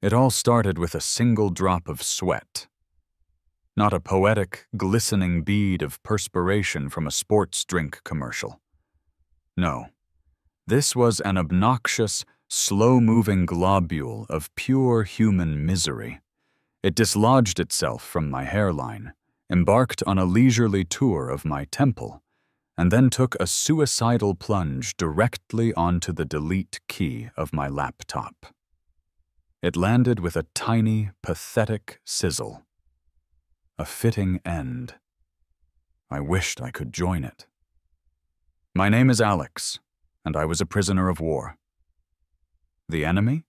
It all started with a single drop of sweat. Not a poetic, glistening bead of perspiration from a sports drink commercial. No, this was an obnoxious, slow-moving globule of pure human misery. It dislodged itself from my hairline, embarked on a leisurely tour of my temple, and then took a suicidal plunge directly onto the delete key of my laptop. It landed with a tiny, pathetic sizzle. A fitting end. I wished I could join it. My name is Alex, and I was a prisoner of war. The enemy?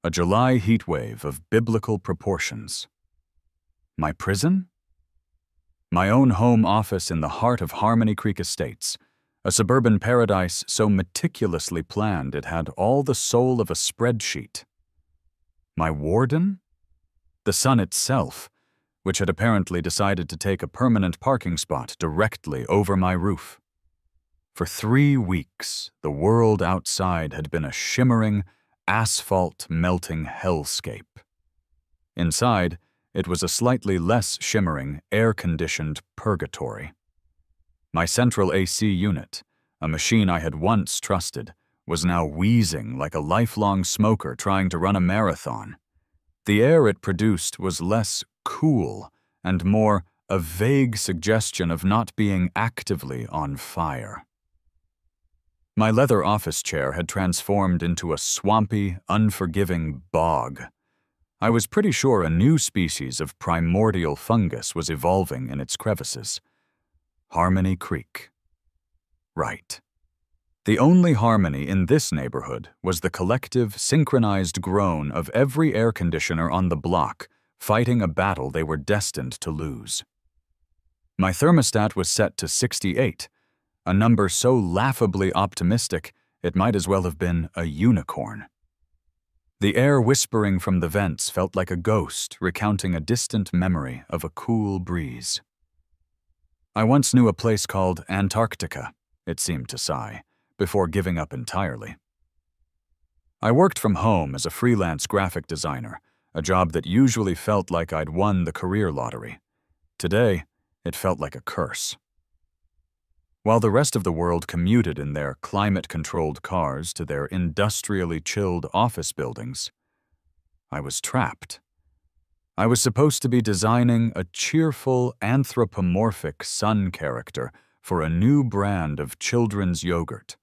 A July heatwave of biblical proportions. My prison? My own home office in the heart of Harmony Creek Estates, a suburban paradise so meticulously planned it had all the soul of a spreadsheet. My warden? The sun itself, which had apparently decided to take a permanent parking spot directly over my roof. For 3 weeks, the world outside had been a shimmering, asphalt-melting hellscape. Inside, it was a slightly less shimmering, air-conditioned purgatory. My central AC unit, a machine I had once trusted, was now wheezing like a lifelong smoker trying to run a marathon. The air it produced was less cool and more a vague suggestion of not being actively on fire. My leather office chair had transformed into a swampy, unforgiving bog. I was pretty sure a new species of primordial fungus was evolving in its crevices. Harmony Creek. Right. The only harmony in this neighborhood was the collective, synchronized groan of every air conditioner on the block fighting a battle they were destined to lose. My thermostat was set to 68, a number so laughably optimistic it might as well have been a unicorn. The air whispering from the vents felt like a ghost recounting a distant memory of a cool breeze. I once knew a place called Antarctica, it seemed to sigh, before giving up entirely. I worked from home as a freelance graphic designer, a job that usually felt like I'd won the career lottery. Today, it felt like a curse. While the rest of the world commuted in their climate-controlled cars to their industrially chilled office buildings, I was trapped. I was supposed to be designing a cheerful, anthropomorphic sun character for a new brand of children's yogurt.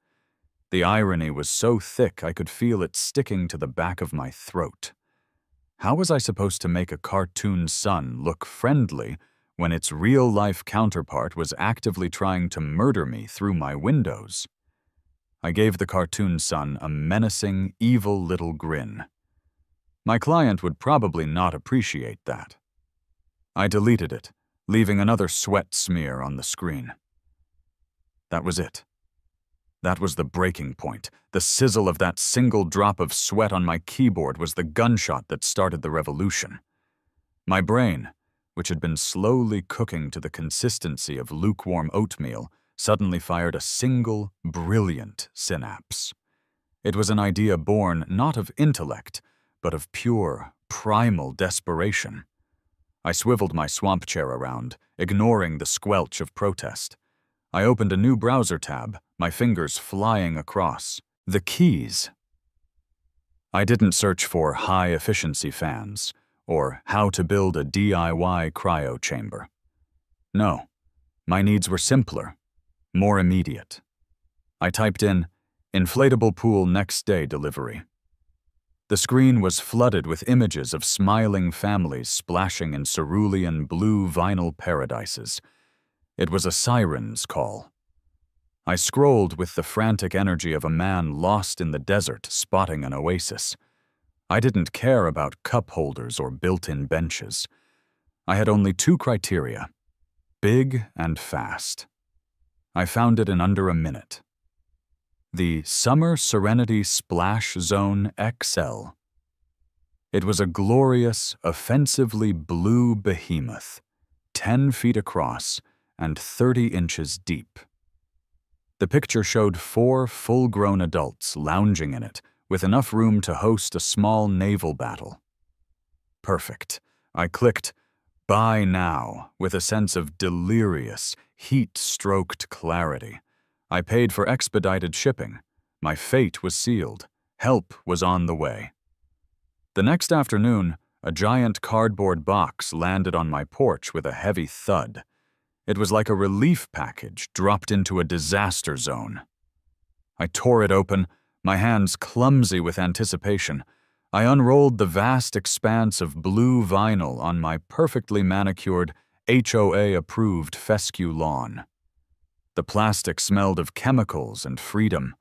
The irony was so thick I could feel it sticking to the back of my throat. How was I supposed to make a cartoon sun look friendly when its real-life counterpart was actively trying to murder me through my windows? I gave the cartoon sun a menacing, evil little grin. My client would probably not appreciate that. I deleted it, leaving another sweat smear on the screen. That was it. That was the breaking point. The sizzle of that single drop of sweat on my keyboard was the gunshot that started the revolution. My brain, which had been slowly cooking to the consistency of lukewarm oatmeal, suddenly fired a single, brilliant synapse. It was an idea born not of intellect, but of pure, primal desperation. I swiveled my swamp chair around, ignoring the squelch of protest. I opened a new browser tab, my fingers flying across. The keys. I didn't search for high-efficiency fans, or how to build a DIY cryo chamber. No, my needs were simpler, more immediate. I typed in, "Inflatable pool next day delivery." The screen was flooded with images of smiling families splashing in cerulean blue vinyl paradises. It was a siren's call. I scrolled with the frantic energy of a man lost in the desert spotting an oasis. I didn't care about cup holders or built-in benches. I had only 2 criteria: big and fast. I found it in under a minute. The Summer Serenity Splash Zone XL. It was a glorious, offensively blue behemoth, 10 feet across and 30 inches deep. The picture showed 4 full-grown adults lounging in it, with enough room to host a small naval battle. Perfect. I clicked "Buy now" with a sense of delirious, heat-stroked clarity. I paid for expedited shipping. My fate was sealed. Help was on the way. The next afternoon, a giant cardboard box landed on my porch with a heavy thud. It was like a relief package dropped into a disaster zone. I tore it open, my hands clumsy with anticipation. I unrolled the vast expanse of blue vinyl on my perfectly manicured, HOA-approved fescue lawn. The plastic smelled of chemicals and freedom.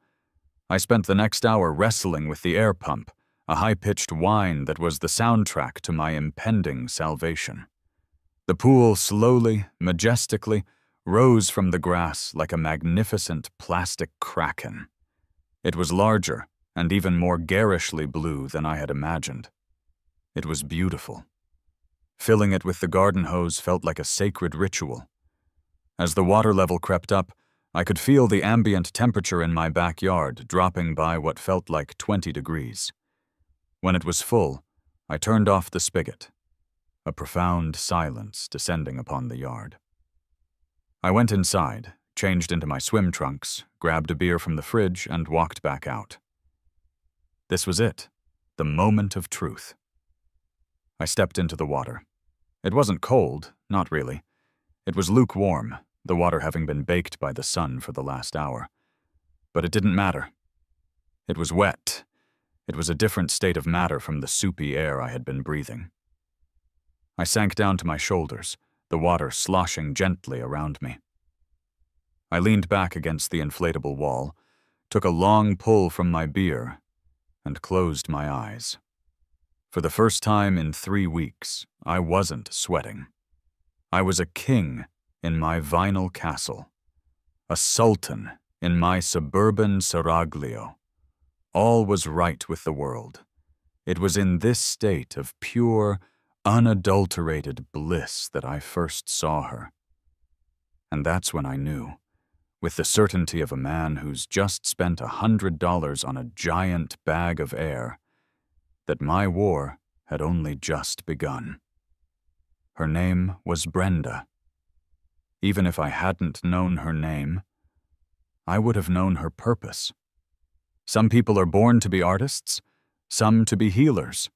I spent the next hour wrestling with the air pump, a high-pitched whine that was the soundtrack to my impending salvation. The pool slowly, majestically, rose from the grass like a magnificent plastic kraken. It was larger and even more garishly blue than I had imagined. It was beautiful. Filling it with the garden hose felt like a sacred ritual. As the water level crept up, I could feel the ambient temperature in my backyard dropping by what felt like 20 degrees. When it was full, I turned off the spigot, a profound silence descending upon the yard. I went inside, changed into my swim trunks, grabbed a beer from the fridge, and walked back out. This was it, the moment of truth. I stepped into the water. It wasn't cold, not really. It was lukewarm, the water having been baked by the sun for the last hour. But it didn't matter. It was wet. It was a different state of matter from the soupy air I had been breathing. I sank down to my shoulders, the water sloshing gently around me. I leaned back against the inflatable wall, took a long pull from my beer, and closed my eyes. For the first time in 3 weeks, I wasn't sweating. I was a king in my vinyl castle, a sultan in my suburban seraglio. All was right with the world. It was in this state of pure, unadulterated bliss that I first saw her. And that's when I knew, with the certainty of a man who's just spent $100 on a giant bag of air, that my war had only just begun. Her name was Brenda. Even if I hadn't known her name, I would have known her purpose. Some people are born to be artists, some to be healers.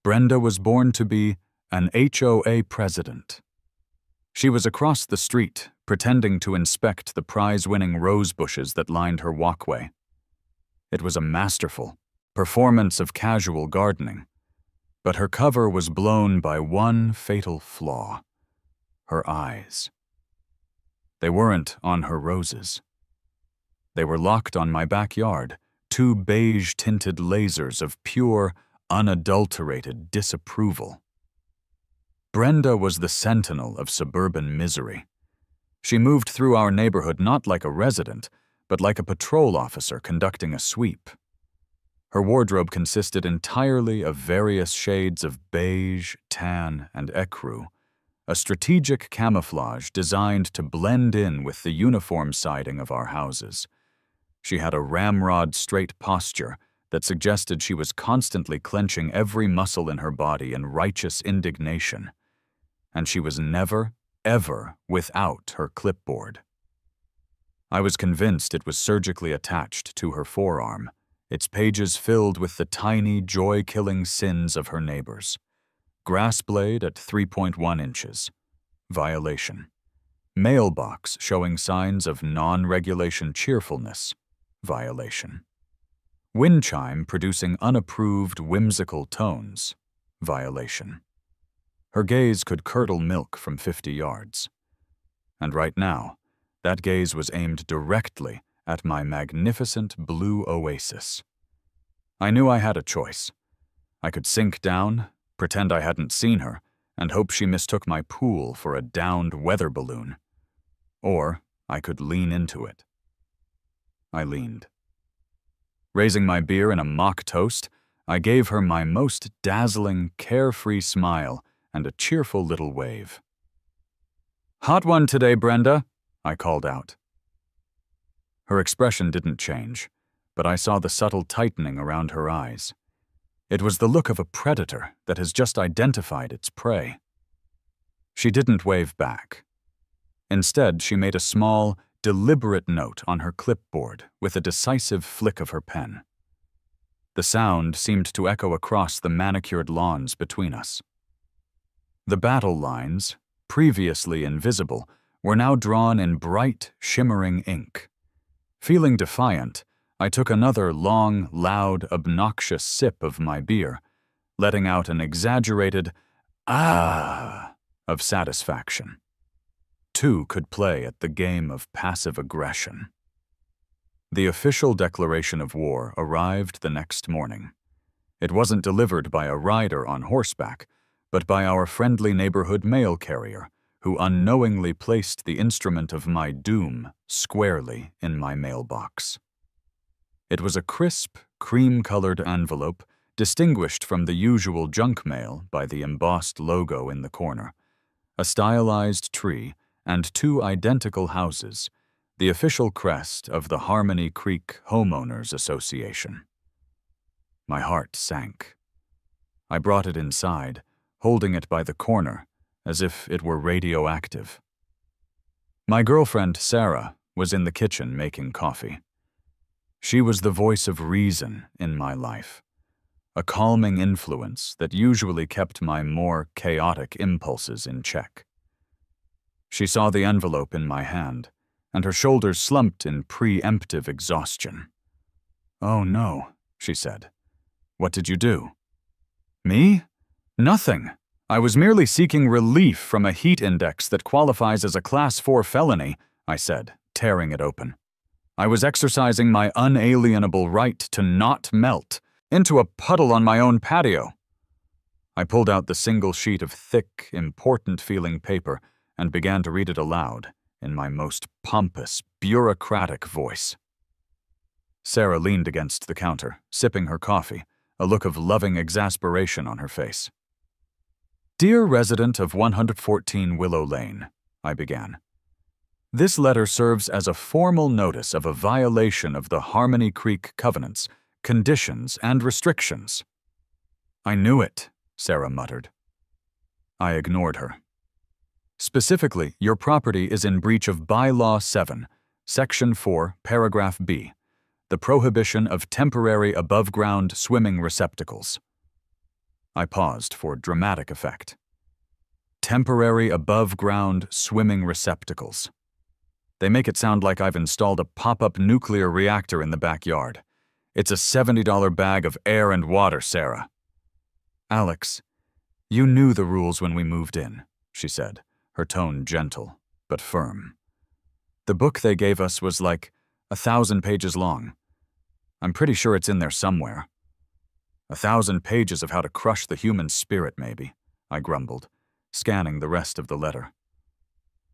Brenda was born to be an HOA president. She was across the street, pretending to inspect the prize-winning rose bushes that lined her walkway. It was a masterful performance of casual gardening, but her cover was blown by one fatal flaw: her eyes. They weren't on her roses. They were locked on my backyard, 2 beige-tinted lasers of pure, unadulterated disapproval. Brenda was the sentinel of suburban misery. She moved through our neighborhood not like a resident, but like a patrol officer conducting a sweep. Her wardrobe consisted entirely of various shades of beige, tan, and ecru, a strategic camouflage designed to blend in with the uniform siding of our houses. She had a ramrod-straight posture that suggested she was constantly clenching every muscle in her body in righteous indignation. And she was never, ever without her clipboard. I was convinced it was surgically attached to her forearm, its pages filled with the tiny, joy-killing sins of her neighbors. Grass blade at 3.1 inches. Violation. Mailbox showing signs of non-regulation cheerfulness. Violation. Wind chime producing unapproved, whimsical tones. Violation. Her gaze could curdle milk from 50 yards. And right now, that gaze was aimed directly at my magnificent blue oasis. I knew I had a choice. I could sink down, pretend I hadn't seen her, and hope she mistook my pool for a downed weather balloon. Or I could lean into it. I leaned. Raising my beer in a mock toast, I gave her my most dazzling, carefree smile and a cheerful little wave. "Hot one today, Brenda," I called out. Her expression didn't change, but I saw the subtle tightening around her eyes. It was the look of a predator that has just identified its prey. She didn't wave back. Instead, she made a small, deliberate note on her clipboard with a decisive flick of her pen. The sound seemed to echo across the manicured lawns between us. The battle lines, previously invisible, were now drawn in bright, shimmering ink. Feeling defiant, I took another long, loud, obnoxious sip of my beer, letting out an exaggerated "ah" of satisfaction. Two could play at the game of passive aggression. The official declaration of war arrived the next morning. It wasn't delivered by a rider on horseback, but by our friendly neighborhood mail carrier, who unknowingly placed the instrument of my doom squarely in my mailbox. It was a crisp, cream-colored envelope distinguished from the usual junk mail by the embossed logo in the corner, a stylized tree, and two identical houses, the official crest of the Harmony Creek Homeowners Association. My heart sank. I brought it inside, holding it by the corner, as if it were radioactive. My girlfriend, Sarah, was in the kitchen making coffee. She was the voice of reason in my life, a calming influence that usually kept my more chaotic impulses in check. She saw the envelope in my hand, and her shoulders slumped in preemptive exhaustion. "Oh no," she said. "What did you do?" "Me? Nothing. I was merely seeking relief from a heat index that qualifies as a Class 4 felony," I said, tearing it open. "I was exercising my unalienable right to not melt into a puddle on my own patio." I pulled out the single sheet of thick, important-feeling paper and began to read it aloud in my most pompous, bureaucratic voice. Sarah leaned against the counter, sipping her coffee, a look of loving exasperation on her face. "Dear resident of 114 Willow Lane," I began. "This letter serves as a formal notice of a violation of the Harmony Creek covenants, conditions, and restrictions." "I knew it," Sarah muttered. I ignored her. "Specifically, your property is in breach of Bylaw 7, Section 4, Paragraph B, the prohibition of temporary above-ground swimming receptacles." I paused for dramatic effect. Temporary above-ground swimming receptacles. They make it sound like I've installed a pop-up nuclear reactor in the backyard. It's a $70 bag of air and water, Sarah. "Alex, you knew the rules when we moved in," she said, her tone gentle but firm. "The book they gave us was like 1,000 pages long. I'm pretty sure it's in there somewhere." 1,000 pages of how to crush the human spirit, maybe," I grumbled, scanning the rest of the letter.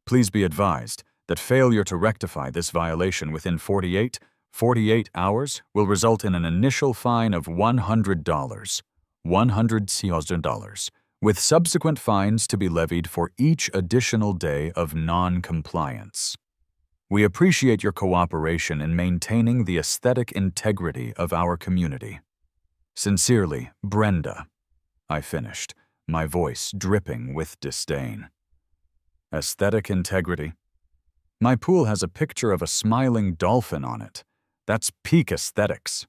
"Please be advised that failure to rectify this violation within 48 hours will result in an initial fine of $100, $100, with subsequent fines to be levied for each additional day of non-compliance. We appreciate your cooperation in maintaining the aesthetic integrity of our community. Sincerely, Brenda," I finished, my voice dripping with disdain. "Aesthetic integrity? My pool has a picture of a smiling dolphin on it. That's peak aesthetics."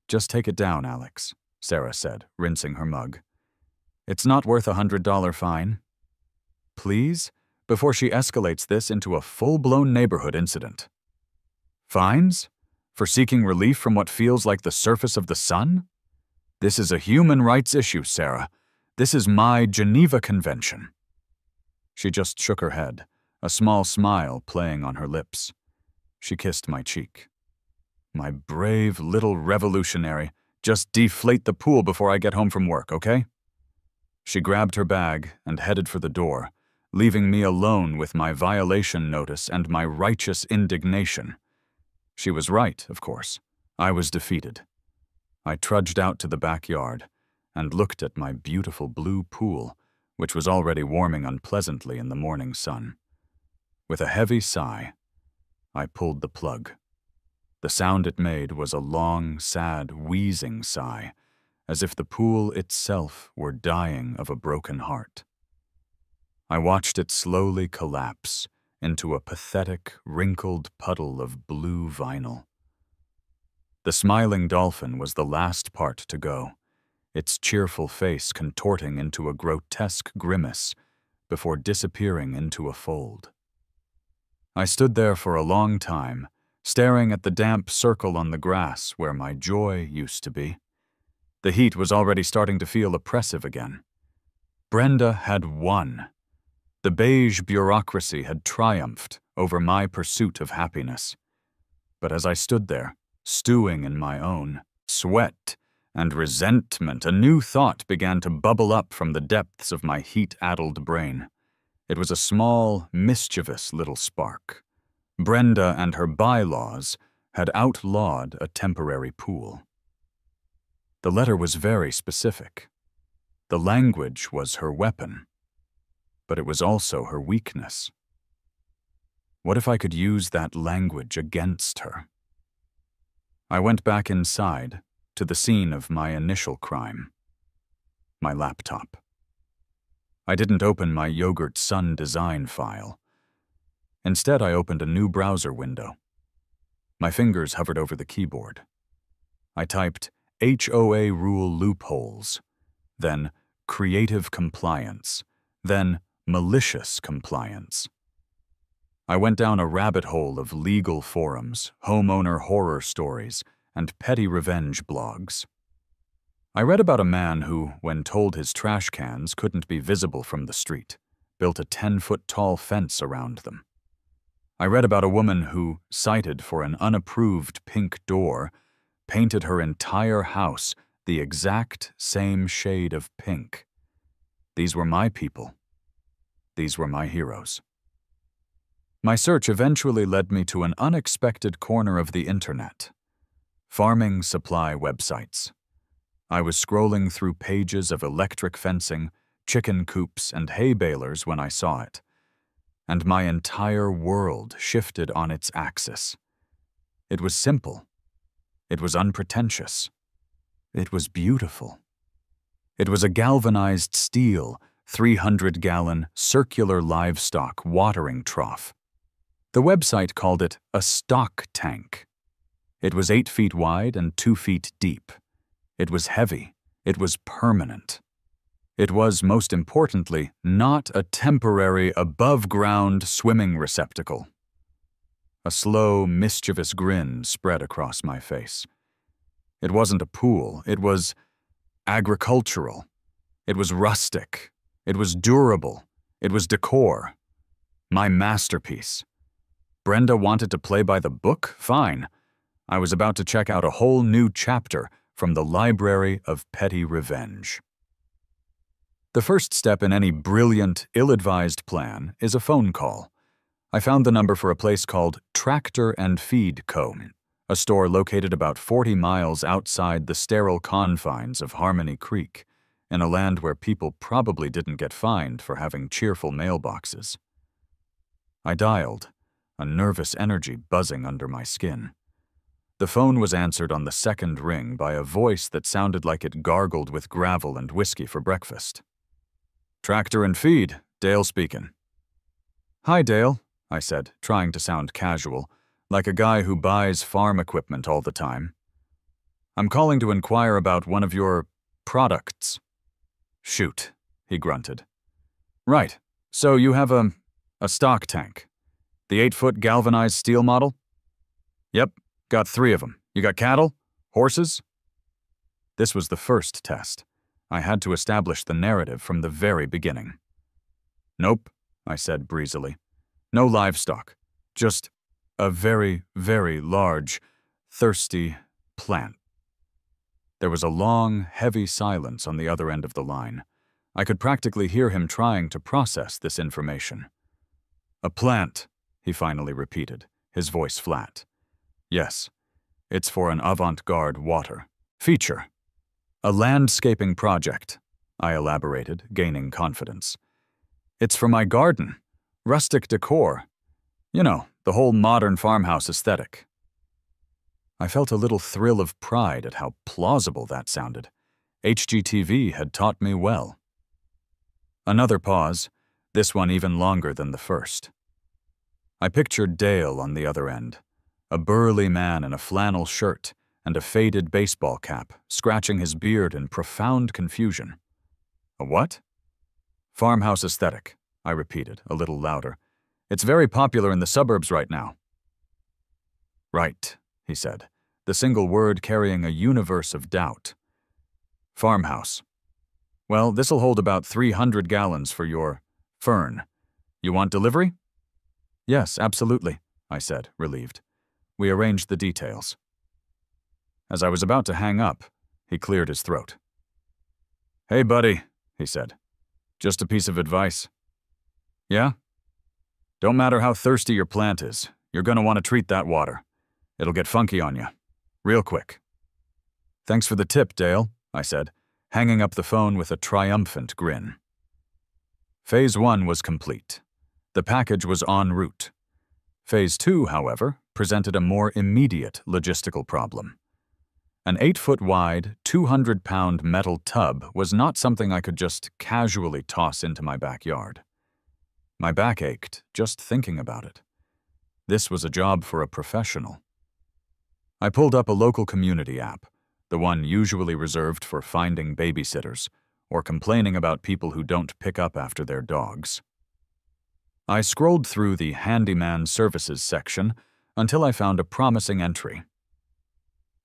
"Just take it down, Alex," Sarah said, rinsing her mug. "It's not worth a $100 fine. Please, before she escalates this into a full-blown neighborhood incident." "Fines? For seeking relief from what feels like the surface of the sun? This is a human rights issue, Sarah. This is my Geneva Convention." She just shook her head, a small smile playing on her lips. She kissed my cheek. "My brave little revolutionary, just deflate the pool before I get home from work, okay?" She grabbed her bag and headed for the door, leaving me alone with my violation notice and my righteous indignation. She was right, of course. I was defeated. I trudged out to the backyard and looked at my beautiful blue pool, which was already warming unpleasantly in the morning sun. With a heavy sigh, I pulled the plug. The sound it made was a long, sad, wheezing sigh, as if the pool itself were dying of a broken heart. I watched it slowly collapse into a pathetic, wrinkled puddle of blue vinyl. The smiling dolphin was the last part to go, its cheerful face contorting into a grotesque grimace before disappearing into a fold. I stood there for a long time, staring at the damp circle on the grass where my joy used to be. The heat was already starting to feel oppressive again. Brenda had won. The beige bureaucracy had triumphed over my pursuit of happiness. But as I stood there, stewing in my own sweat and resentment, a new thought began to bubble up from the depths of my heat-addled brain. It was a small, mischievous little spark. Brenda and her bylaws had outlawed a temporary pool. The letter was very specific. The language was her weapon, but it was also her weakness. What if I could use that language against her? I went back inside to the scene of my initial crime, my laptop. I didn't open my Yogurt Sun design file. Instead, I opened a new browser window. My fingers hovered over the keyboard. I typed HOA rule loopholes, then creative compliance, then malicious compliance. I went down a rabbit hole of legal forums, homeowner horror stories, and petty revenge blogs. I read about a man who, when told his trash cans couldn't be visible from the street, built a 10-foot-tall fence around them. I read about a woman who, cited for an unapproved pink door, painted her entire house the exact same shade of pink. These were my people. These were my heroes. My search eventually led me to an unexpected corner of the internet. Farming supply websites. I was scrolling through pages of electric fencing, chicken coops, and hay balers when I saw it, and my entire world shifted on its axis. It was simple. It was unpretentious. It was beautiful. It was a galvanized steel, 300-gallon, circular livestock watering trough. The website called it a stock tank. It was 8 feet wide and 2 feet deep. It was heavy. It was permanent. It was, most importantly, not a temporary above-ground swimming receptacle. A slow, mischievous grin spread across my face. It wasn't a pool. It was agricultural. It was rustic. It was durable. It was decor. My masterpiece. Brenda wanted to play by the book? Fine. I was about to check out a whole new chapter from the library of petty revenge. The first step in any brilliant, ill-advised plan is a phone call. I found the number for a place called Tractor and Feed Co., a store located about 40 miles outside the sterile confines of Harmony Creek, in a land where people probably didn't get fined for having cheerful mailboxes. I dialed, a nervous energy buzzing under my skin. The phone was answered on the second ring by a voice that sounded like it gargled with gravel and whiskey for breakfast. Tractor and Feed, Dale speaking. Hi, Dale, I said, trying to sound casual, like a guy who buys farm equipment all the time. I'm calling to inquire about one of your products. Shoot, he grunted. Right, so you have a stock tank. The 8-foot galvanized steel model? Yep, got 3 of them. You got cattle? Horses? This was the first test. I had to establish the narrative from the very beginning. Nope, I said breezily. No livestock. Just a very, very large, thirsty plant. There was a long, heavy silence on the other end of the line. I could practically hear him trying to process this information. A plant, he finally repeated, his voice flat. Yes, it's for an avant-garde water feature. A landscaping project, I elaborated, gaining confidence. It's for my garden, Rustic Decor. You know, the whole modern farmhouse aesthetic. I felt a little thrill of pride at how plausible that sounded. HGTV had taught me well. Another pause, this one even longer than the first. I pictured Dale on the other end, a burly man in a flannel shirt and a faded baseball cap, scratching his beard in profound confusion. A what? Farmhouse aesthetic, I repeated, a little louder. It's very popular in the suburbs right now. Right, he said, the single word carrying a universe of doubt. Farmhouse. Well, this'll hold about 300 gallons for your fern. You want delivery? Yes, absolutely, I said, relieved. We arranged the details. As I was about to hang up, he cleared his throat. Hey, buddy, he said. Just a piece of advice. Yeah? Don't matter how thirsty your plant is, you're gonna want to treat that water. It'll get funky on you. Real quick. Thanks for the tip, Dale, I said, hanging up the phone with a triumphant grin. Phase 1 was complete. The package was en route. Phase 2, however, presented a more immediate logistical problem. An 8-foot-wide, 200-pound metal tub was not something I could just casually toss into my backyard. My back ached just thinking about it. This was a job for a professional. I pulled up a local community app, the one usually reserved for finding babysitters or complaining about people who don't pick up after their dogs. I scrolled through the handyman services section until I found a promising entry.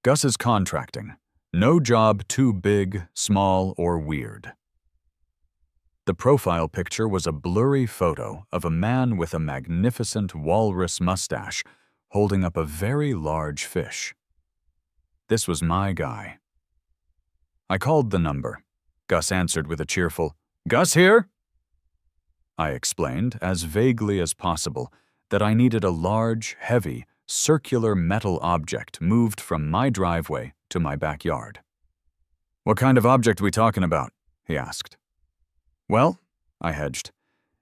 Gus's Contracting. No job too big, small, or weird. The profile picture was a blurry photo of a man with a magnificent walrus mustache holding up a very large fish. This was my guy. I called the number. Gus answered with a cheerful, "Gus here?" I explained, as vaguely as possible, that I needed a large, heavy, circular metal object moved from my driveway to my backyard. "What kind of object we talking about?" he asked. "Well," I hedged,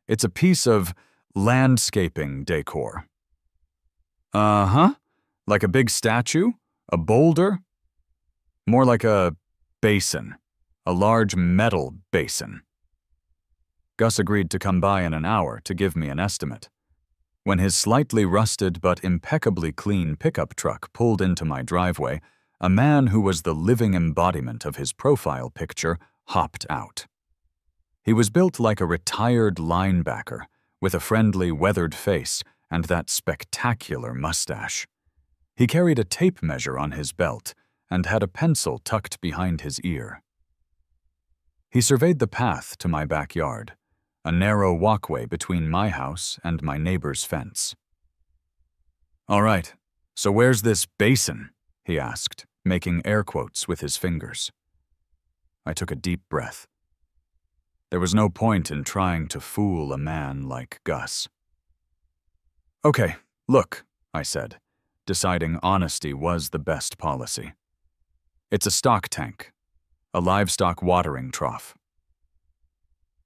"it's a piece of landscaping decor." "Uh-huh. Like a big statue? A boulder?" "More like a basin. A large metal basin." Gus agreed to come by in an hour to give me an estimate. When his slightly rusted but impeccably clean pickup truck pulled into my driveway, a man who was the living embodiment of his profile picture hopped out. He was built like a retired linebacker, with a friendly, weathered face and that spectacular mustache. He carried a tape measure on his belt and had a pencil tucked behind his ear. He surveyed the path to my backyard, a narrow walkway between my house and my neighbor's fence. "All right, so where's this basin?" he asked, making air quotes with his fingers. I took a deep breath. There was no point in trying to fool a man like Gus. "Okay, look," I said, deciding honesty was the best policy. "It's a stock tank, a livestock watering trough."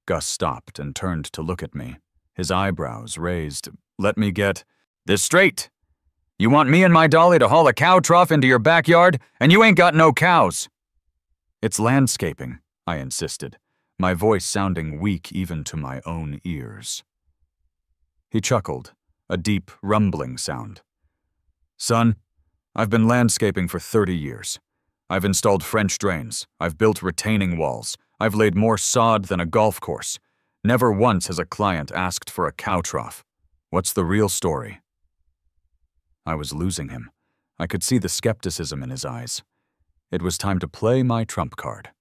Gus stopped and turned to look at me, his eyebrows raised. "Let me get this straight. You want me and my dolly to haul a cow trough into your backyard, and you ain't got no cows." "It's landscaping," I insisted, my voice sounding weak even to my own ears. He chuckled, a deep, rumbling sound. "Son, I've been landscaping for 30 years. I've installed French drains. I've built retaining walls. I've laid more sod than a golf course. Never once has a client asked for a cow trough. What's the real story?" I was losing him. I could see the skepticism in his eyes. It was time to play my trump card.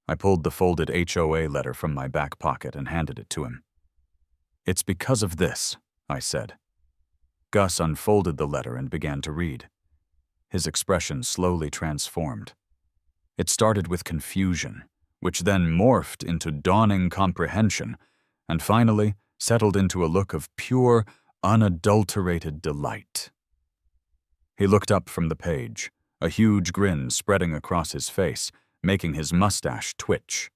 I pulled the folded HOA letter from my back pocket and handed it to him. "It's because of this," I said. Gus unfolded the letter and began to read. His expression slowly transformed. It started with confusion, which then morphed into dawning comprehension, and finally settled into a look of pure, unadulterated delight. He looked up from the page, a huge grin spreading across his face, making his mustache twitch.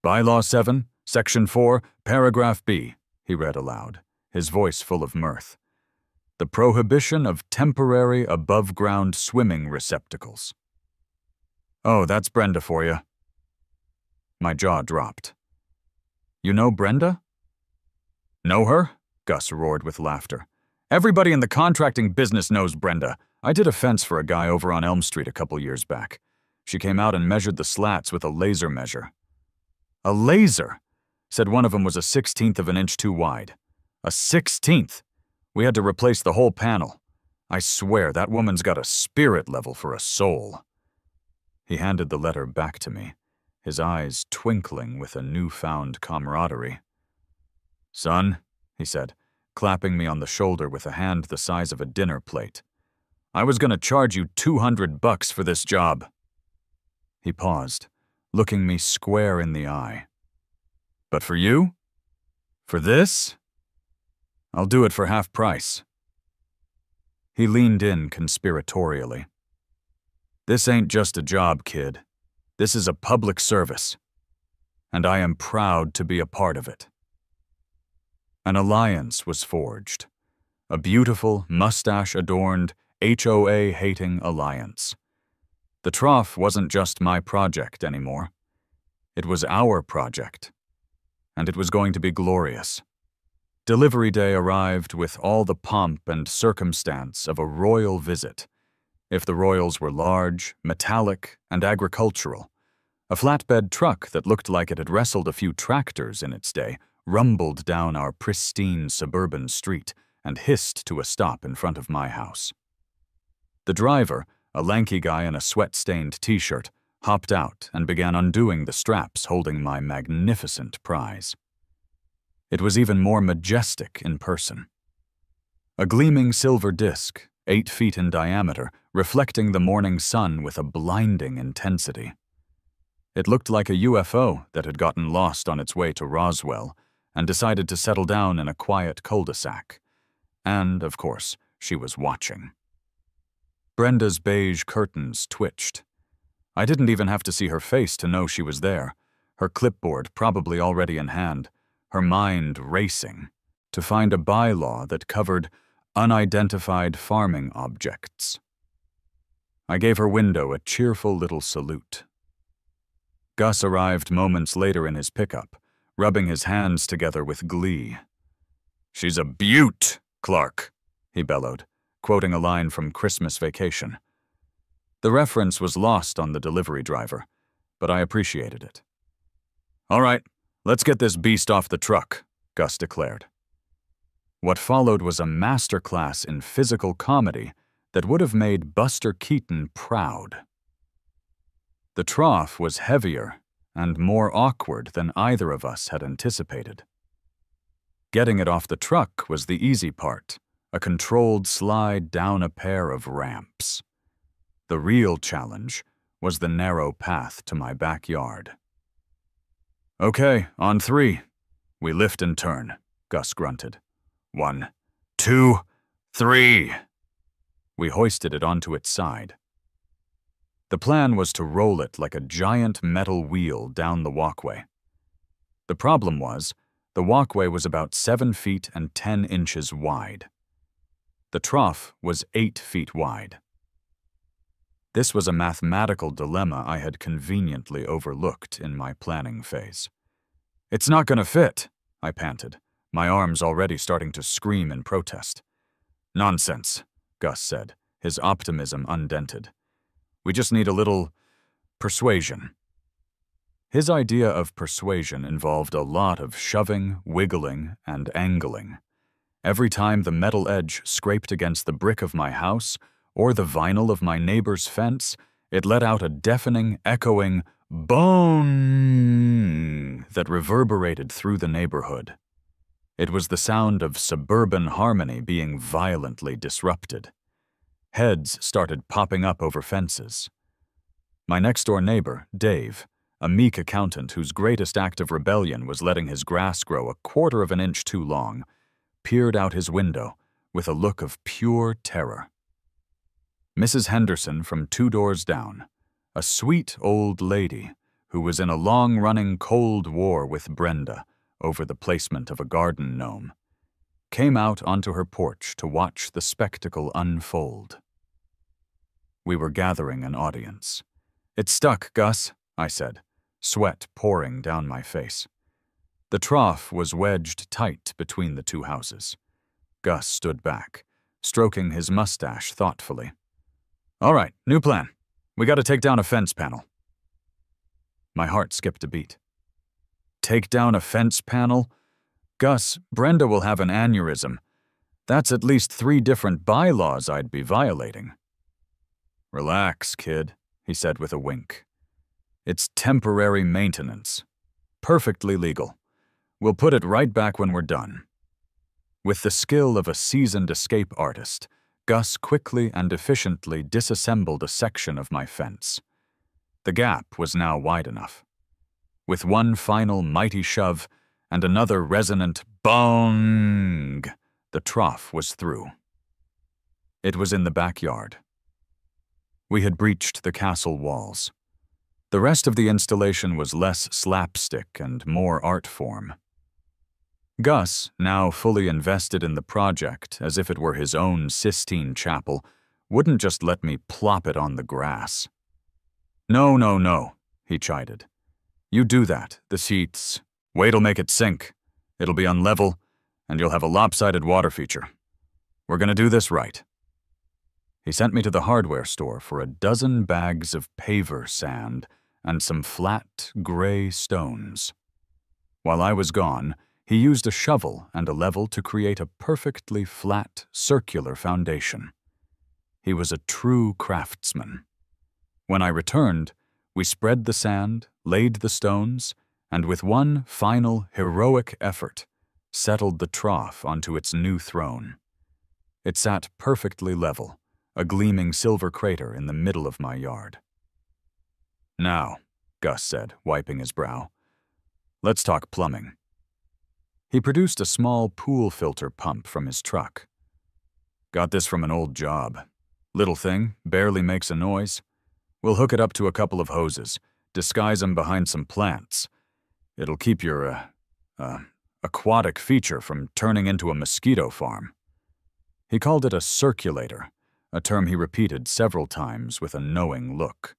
"Bylaw 7, Section 4, Paragraph B," he read aloud, his voice full of mirth. The prohibition of temporary above-ground swimming receptacles. Oh, that's Brenda for you. My jaw dropped. You know Brenda? Know her? Gus roared with laughter. Everybody in the contracting business knows Brenda. I did a fence for a guy over on Elm Street a couple years back. She came out and measured the slats with a laser measure. A laser? Said one of them was a 1/16 of an inch too wide. A 1/16? We had to replace the whole panel. I swear that woman's got a spirit level for a soul. He handed the letter back to me, his eyes twinkling with a newfound camaraderie. Son, he said, clapping me on the shoulder with a hand the size of a dinner plate. I was gonna charge you $200 for this job. He paused, looking me square in the eye. But for you? For this? I'll do it for half price. He leaned in conspiratorially. This ain't just a job, kid. This is a public service. And I am proud to be a part of it. An alliance was forged. A beautiful, mustache-adorned, HOA-hating alliance. The Trough wasn't just my project anymore. It was our project. And it was going to be glorious. Delivery day arrived with all the pomp and circumstance of a royal visit. If the royals were large, metallic, and agricultural, a flatbed truck that looked like it had wrestled a few tractors in its day rumbled down our pristine suburban street and hissed to a stop in front of my house. The driver, a lanky guy in a sweat-stained t-shirt, hopped out and began undoing the straps holding my magnificent prize. It was even more majestic in person. A gleaming silver disc, 8 feet in diameter, reflecting the morning sun with a blinding intensity. It looked like a UFO that had gotten lost on its way to Roswell and decided to settle down in a quiet cul-de-sac. And, of course, she was watching. Brenda's beige curtains twitched. I didn't even have to see her face to know she was there, her clipboard probably already in hand, her mind racing, to find a bylaw that covered unidentified farming objects. I gave her window a cheerful little salute. Gus arrived moments later in his pickup, rubbing his hands together with glee. "She's a beaut, Clark," he bellowed, quoting a line from Christmas Vacation. The reference was lost on the delivery driver, but I appreciated it. "All right, let's get this beast off the truck," Gus declared. What followed was a masterclass in physical comedy that would have made Buster Keaton proud. The Trough was heavier and more awkward than either of us had anticipated. Getting it off the truck was the easy part, a controlled slide down a pair of ramps. The real challenge was the narrow path to my backyard. "Okay, on 3. We lift and turn," Gus grunted. 1, 2, 3. We hoisted it onto its side. The plan was to roll it like a giant metal wheel down the walkway. The problem was, the walkway was about 7 feet and 10 inches wide. The trough was 8 feet wide. This was a mathematical dilemma I had conveniently overlooked in my planning phase. "It's not gonna fit," I panted, my arms already starting to scream in protest. "Nonsense," Gus said, his optimism undented. "We just need a little persuasion." His idea of persuasion involved a lot of shoving, wiggling, and angling. Every time the metal edge scraped against the brick of my house or the vinyl of my neighbor's fence, it let out a deafening, echoing boom that reverberated through the neighborhood. It was the sound of suburban harmony being violently disrupted. Heads started popping up over fences. My next-door neighbor, Dave, a meek accountant whose greatest act of rebellion was letting his grass grow a 1/4 of an inch too long, peered out his window with a look of pure terror. Mrs. Henderson from 2 doors down, a sweet old lady who was in a long-running Cold War with Brenda over the placement of a garden gnome, came out onto her porch to watch the spectacle unfold. We were gathering an audience. "It's stuck, Gus," I said, sweat pouring down my face. The trough was wedged tight between the two houses. Gus stood back, stroking his mustache thoughtfully. "All right, new plan. We gotta take down a fence panel." My heart skipped a beat. Take down a fence panel? Gus, Brenda will have an aneurysm. That's at least 3 different bylaws I'd be violating. "Relax, kid," he said with a wink. "It's temporary maintenance. Perfectly legal. We'll put it right back when we're done." With the skill of a seasoned escape artist, Gus quickly and efficiently disassembled a section of my fence. The gap was now wide enough. With one final mighty shove and another resonant bong, the trough was through. It was in the backyard. We had breached the castle walls. The rest of the installation was less slapstick and more art form. Gus, now fully invested in the project as if it were his own Sistine Chapel, wouldn't just let me plop it on the grass. "No, no, no," he chided. "You do that, the seats. Wait'll make it sink. It'll be unlevel, and you'll have a lopsided water feature. We're gonna do this right." He sent me to the hardware store for a dozen bags of paver sand and some flat, gray stones. While I was gone, he used a shovel and a level to create a perfectly flat, circular foundation. He was a true craftsman. When I returned, we spread the sand, laid the stones, and with one final, heroic effort, settled the trough onto its new throne. It sat perfectly level, a gleaming silver crater in the middle of my yard. "Now," Gus said, wiping his brow, "let's talk plumbing." He produced a small pool filter pump from his truck. "Got this from an old job. Little thing, barely makes a noise. We'll hook it up to a couple of hoses, disguise them behind some plants. It'll keep your, aquatic feature from turning into a mosquito farm." He called it a circulator, a term he repeated several times with a knowing look.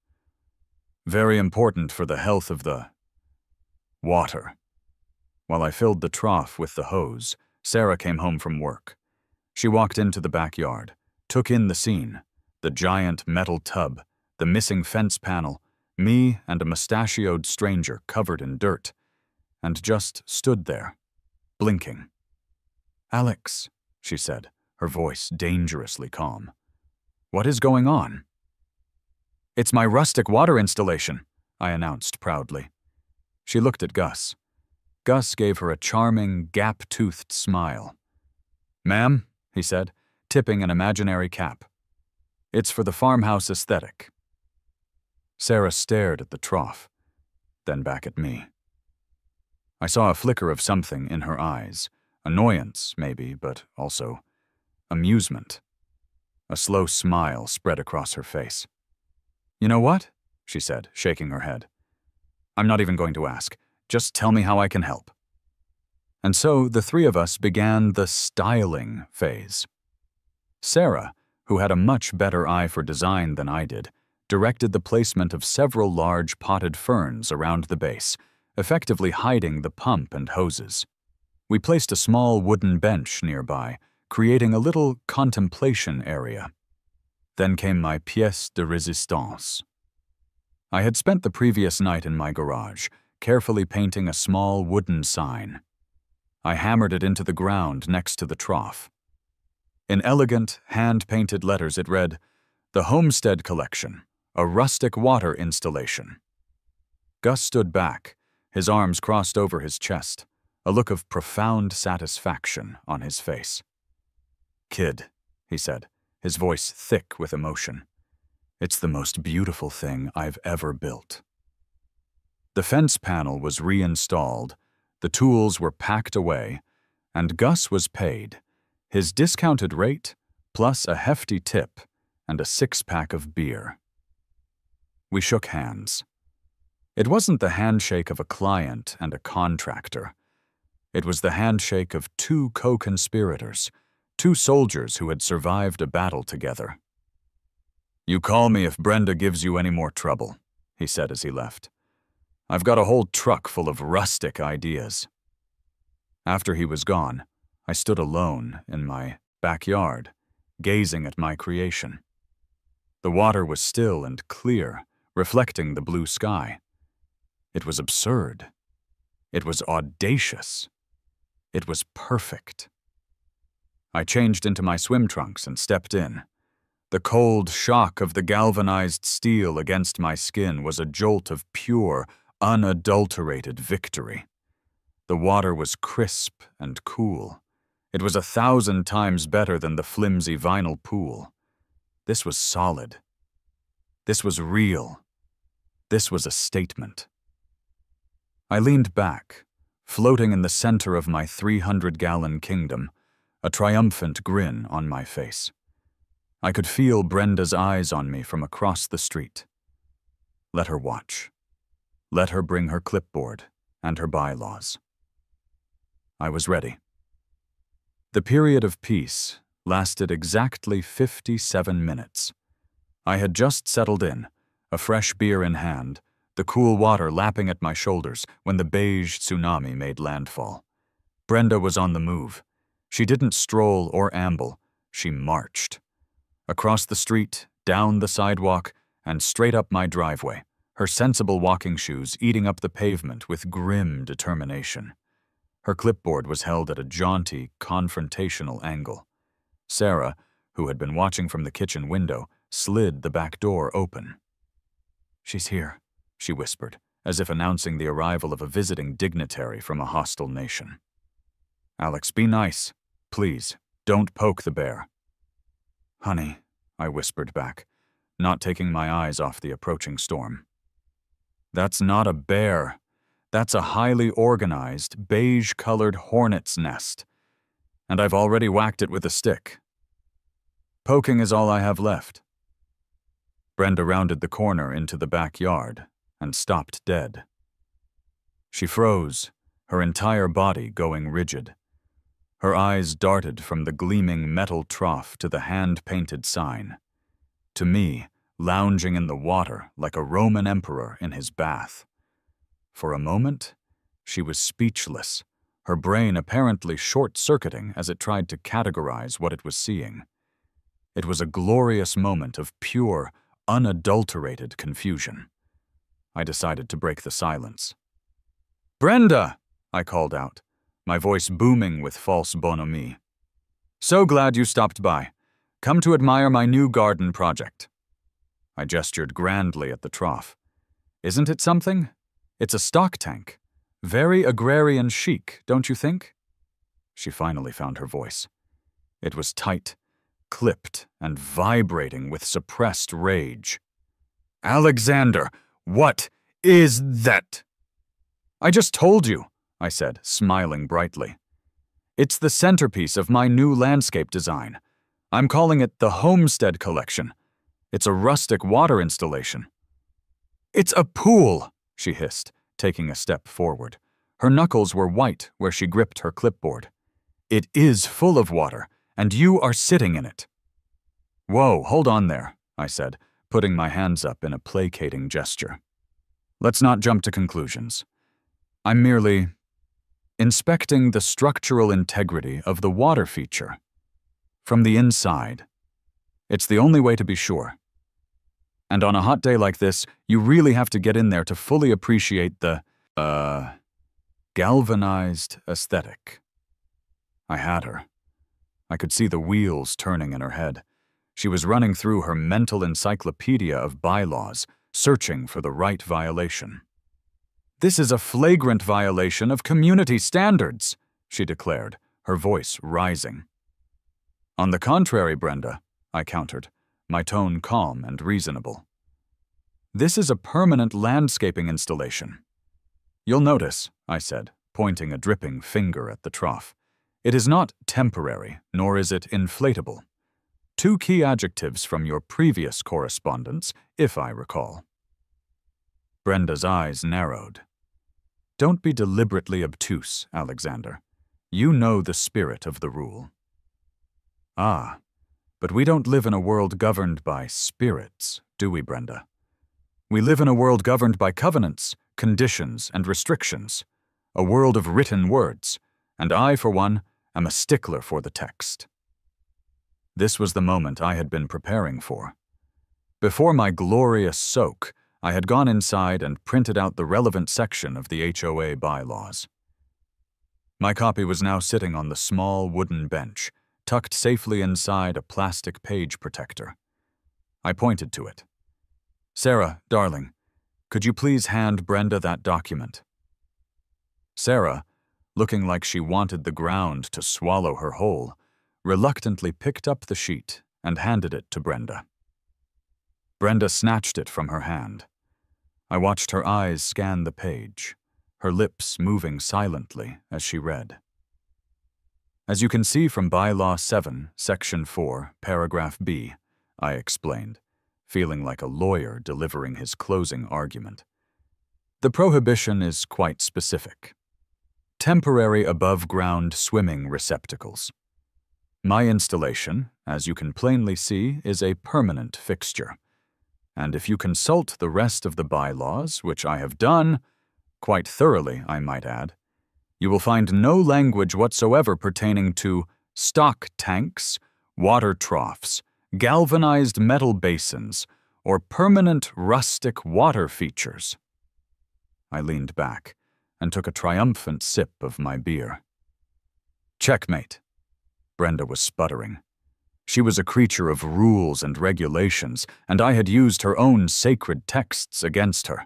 "Very important for the health of the water." While I filled the trough with the hose, Sarah came home from work. She walked into the backyard, took in the scene, the giant metal tub, the missing fence panel, me and a mustachioed stranger covered in dirt, and just stood there, blinking. "Alex," she said, her voice dangerously calm. "What is going on?" "It's my Rustic water installation," I announced proudly. She looked at Gus. Gus gave her a charming, gap-toothed smile. "Ma'am," he said, tipping an imaginary cap. "It's for the farmhouse aesthetic." Sarah stared at the trough, then back at me. I saw a flicker of something in her eyes, annoyance, maybe, but also amusement. A slow smile spread across her face. "You know what?" she said, shaking her head. "I'm not even going to ask. Just tell me how I can help." And so the 3 of us began the styling phase. Sarah, who had a much better eye for design than I did, directed the placement of several large potted ferns around the base, effectively hiding the pump and hoses. We placed a small wooden bench nearby, creating a little contemplation area. Then came my pièce de résistance. I had spent the previous night in my garage, carefully painting a small wooden sign. I hammered it into the ground next to the trough. In elegant, hand-painted letters it read, "The Homestead Collection, a rustic water installation." Gus stood back, his arms crossed over his chest, a look of profound satisfaction on his face. "Kid," he said, his voice thick with emotion, "it's the most beautiful thing I've ever built." The fence panel was reinstalled, the tools were packed away, and Gus was paid, his discounted rate plus a hefty tip and a 6-pack of beer. We shook hands. It wasn't the handshake of a client and a contractor. It was the handshake of two co-conspirators, two soldiers who had survived a battle together. "You call me if Brenda gives you any more trouble," he said as he left. "I've got a whole truck full of rustic ideas." After he was gone, I stood alone in my backyard, gazing at my creation. The water was still and clear, reflecting the blue sky. It was absurd. It was audacious. It was perfect. I changed into my swim trunks and stepped in. The cold shock of the galvanized steel against my skin was a jolt of pure, unadulterated victory. The water was crisp and cool. It was 1,000 times better than the flimsy vinyl pool. This was solid. This was real. This was a statement. I leaned back, floating in the center of my 300-gallon kingdom, a triumphant grin on my face. I could feel Brenda's eyes on me from across the street. Let her watch. Let her bring her clipboard and her bylaws. I was ready. The period of peace lasted exactly 57 minutes. I had just settled in, a fresh beer in hand, the cool water lapping at my shoulders when the beige tsunami made landfall. Brenda was on the move. She didn't stroll or amble. She marched. Across the street, down the sidewalk, and straight up my driveway, her sensible walking shoes eating up the pavement with grim determination. Her clipboard was held at a jaunty, confrontational angle. Sarah, who had been watching from the kitchen window, slid the back door open. "She's here," she whispered, as if announcing the arrival of a visiting dignitary from a hostile nation. "Alex, be nice. Please, don't poke the bear." "Honey," I whispered back, not taking my eyes off the approaching storm. "That's not a bear. That's a highly organized, beige-colored hornet's nest. And I've already whacked it with a stick. Poking is all I have left." Brenda rounded the corner into the backyard and stopped dead. She froze, her entire body going rigid. Her eyes darted from the gleaming metal trough to the hand-painted sign. To me, lounging in the water like a Roman emperor in his bath. For a moment, she was speechless, her brain apparently short-circuiting as it tried to categorize what it was seeing. It was a glorious moment of pure, unadulterated confusion. I decided to break the silence. "Brenda!" I called out, my voice booming with false bonhomie. "So glad you stopped by. Come to admire my new garden project." I gestured grandly at the trough. "Isn't it something? It's a stock tank. Very agrarian chic, don't you think?" She finally found her voice. It was tight, clipped, and vibrating with suppressed rage. "Alexander, what is that?" "I just told you," I said, smiling brightly. "It's the centerpiece of my new landscape design. I'm calling it the Homestead Collection. It's a rustic water installation." "It's a pool," she hissed, taking a step forward. Her knuckles were white where she gripped her clipboard. "It is full of water, and you are sitting in it." "Whoa, hold on there," I said, putting my hands up in a placating gesture. "Let's not jump to conclusions. I'm merely inspecting the structural integrity of the water feature. From the inside. It's the only way to be sure. And on a hot day like this, you really have to get in there to fully appreciate the, galvanized aesthetic." I had her. I could see the wheels turning in her head. She was running through her mental encyclopedia of bylaws, searching for the right violation. "This is a flagrant violation of community standards," she declared, her voice rising. "On the contrary, Brenda," I countered, my tone calm and reasonable. "This is a permanent landscaping installation. You'll notice," I said, pointing a dripping finger at the trough, "it is not temporary, nor is it inflatable. Two key adjectives from your previous correspondence, if I recall." Brenda's eyes narrowed. "Don't be deliberately obtuse, Alexander," You know the spirit of the rule. Ah, but we don't live in a world governed by spirits, do we, Brenda? We live in a world governed by covenants, conditions, and restrictions, a world of written words, and I, for one, am a stickler for the text. This was the moment I had been preparing for. Before my glorious soak, I had gone inside and printed out the relevant section of the HOA bylaws. My copy was now sitting on the small wooden bench, tucked safely inside a plastic page protector. I pointed to it. "Sarah, darling, could you please hand Brenda that document?" Sarah, looking like she wanted the ground to swallow her whole, reluctantly picked up the sheet and handed it to Brenda. Brenda snatched it from her hand. I watched her eyes scan the page, her lips moving silently as she read. "As you can see from Bylaw 7, Section 4, Paragraph B," I explained, feeling like a lawyer delivering his closing argument. "The prohibition is quite specific. Temporary above-ground swimming receptacles. My installation, as you can plainly see, is a permanent fixture. And if you consult the rest of the bylaws, which I have done, quite thoroughly, I might add, you will find no language whatsoever pertaining to stock tanks, water troughs, galvanized metal basins, or permanent rustic water features." I leaned back and took a triumphant sip of my beer. "Checkmate," Brenda was sputtering. She was a creature of rules and regulations, and I had used her own sacred texts against her.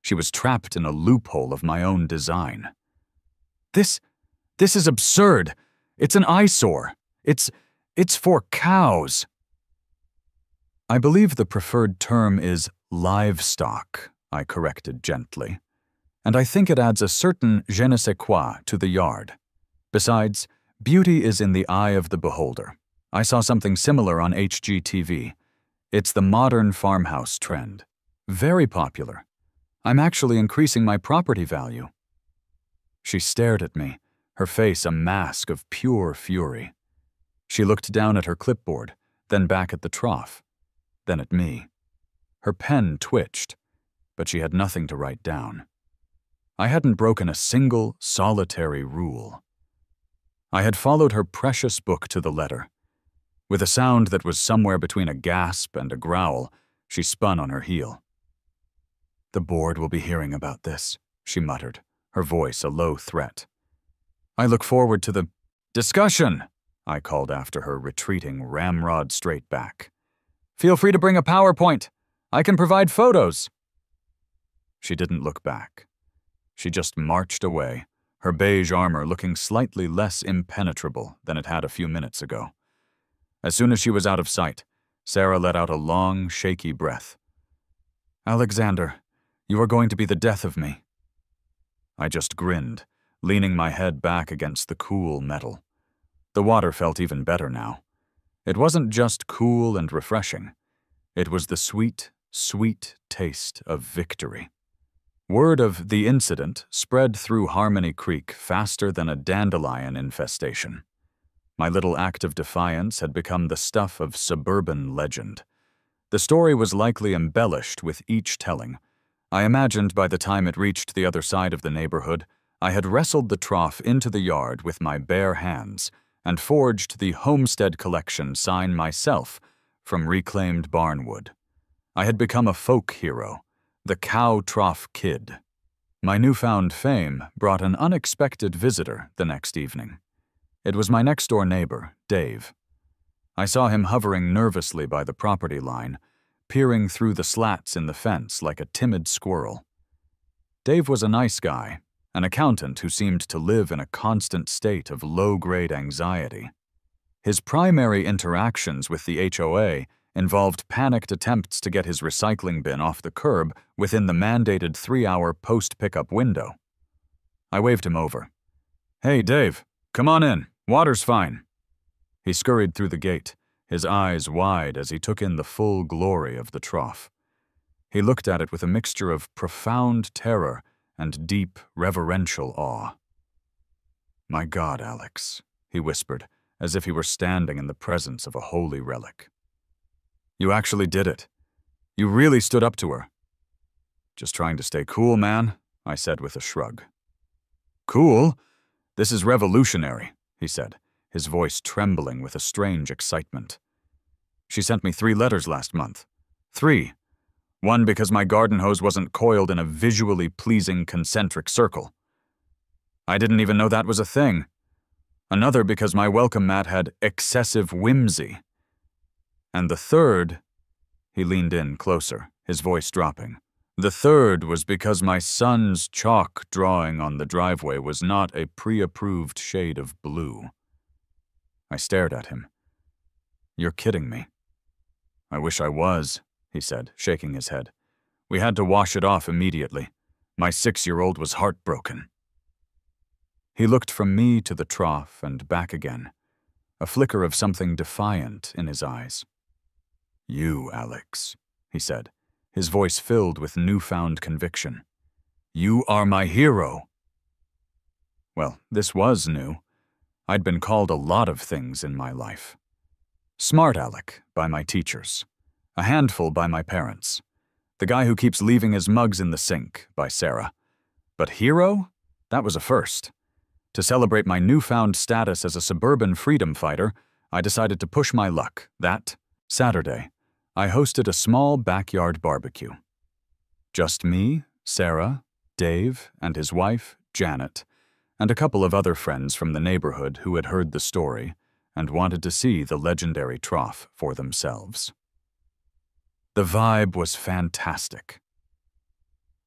She was trapped in a loophole of my own design. This is absurd. It's an eyesore. It's for cows." "I believe the preferred term is livestock," I corrected gently. "And I think it adds a certain je ne sais quoi to the yard. Besides, beauty is in the eye of the beholder. I saw something similar on HGTV. It's the modern farmhouse trend. Very popular. I'm actually increasing my property value." She stared at me, her face a mask of pure fury. She looked down at her clipboard, then back at the trough, then at me. Her pen twitched, but she had nothing to write down. I hadn't broken a single, solitary rule. I had followed her precious book to the letter. With a sound that was somewhere between a gasp and a growl, she spun on her heel. "The board will be hearing about this," she muttered, her voice a low threat. "I look forward to the discussion," I called after her, retreating ramrod straight back. "Feel free to bring a PowerPoint. I can provide photos." She didn't look back. She just marched away, her beige armor looking slightly less impenetrable than it had a few minutes ago. As soon as she was out of sight, Sarah let out a long, shaky breath. "Alexander, you are going to be the death of me." I just grinned, leaning my head back against the cool metal. The water felt even better now. It wasn't just cool and refreshing. It was the sweet, sweet taste of victory. Word of the incident spread through Harmony Creek faster than a dandelion infestation. My little act of defiance had become the stuff of suburban legend. The story was likely embellished with each telling. I imagined by the time it reached the other side of the neighborhood, I had wrestled the trough into the yard with my bare hands and forged the Homestead Collection sign myself from reclaimed barnwood. I had become a folk hero, the Cow Trough Kid. My newfound fame brought an unexpected visitor the next evening. It was my next-door neighbor, Dave. I saw him hovering nervously by the property line, peering through the slats in the fence like a timid squirrel. Dave was a nice guy, an accountant who seemed to live in a constant state of low-grade anxiety. His primary interactions with the HOA involved panicked attempts to get his recycling bin off the curb within the mandated 3-hour post-pickup window. I waved him over. "Hey, Dave, come on in. Water's fine." He scurried through the gate, his eyes wide as he took in the full glory of the trough. He looked at it with a mixture of profound terror and deep, reverential awe. My God, Alex, he whispered, as if he were standing in the presence of a holy relic. You actually did it. You really stood up to her. Just trying to stay cool, man, I said with a shrug. Cool? This is revolutionary, he said, his voice trembling with a strange excitement. She sent me 3 letters last month. 3. One because my garden hose wasn't coiled in a visually pleasing concentric circle. I didn't even know that was a thing. Another because my welcome mat had excessive whimsy. And the third, he leaned in closer, his voice dropping. The third was because my son's chalk drawing on the driveway was not a pre-approved shade of blue. I stared at him. You're kidding me. I wish I was, he said, shaking his head. We had to wash it off immediately. My 6-year-old was heartbroken. He looked from me to the trough and back again, a flicker of something defiant in his eyes. You, Alex, he said, his voice filled with newfound conviction. You are my hero. Well, this was new. I'd been called a lot of things in my life. Smart Alec by my teachers, a handful by my parents, the guy who keeps leaving his mugs in the sink by Sarah. But hero? That was a first. To celebrate my newfound status as a suburban freedom fighter, I decided to push my luck. That Saturday, I hosted a small backyard barbecue. Just me, Sarah, Dave, and his wife, Janet, and a couple of other friends from the neighborhood who had heard the story and wanted to see the legendary trough for themselves. The vibe was fantastic.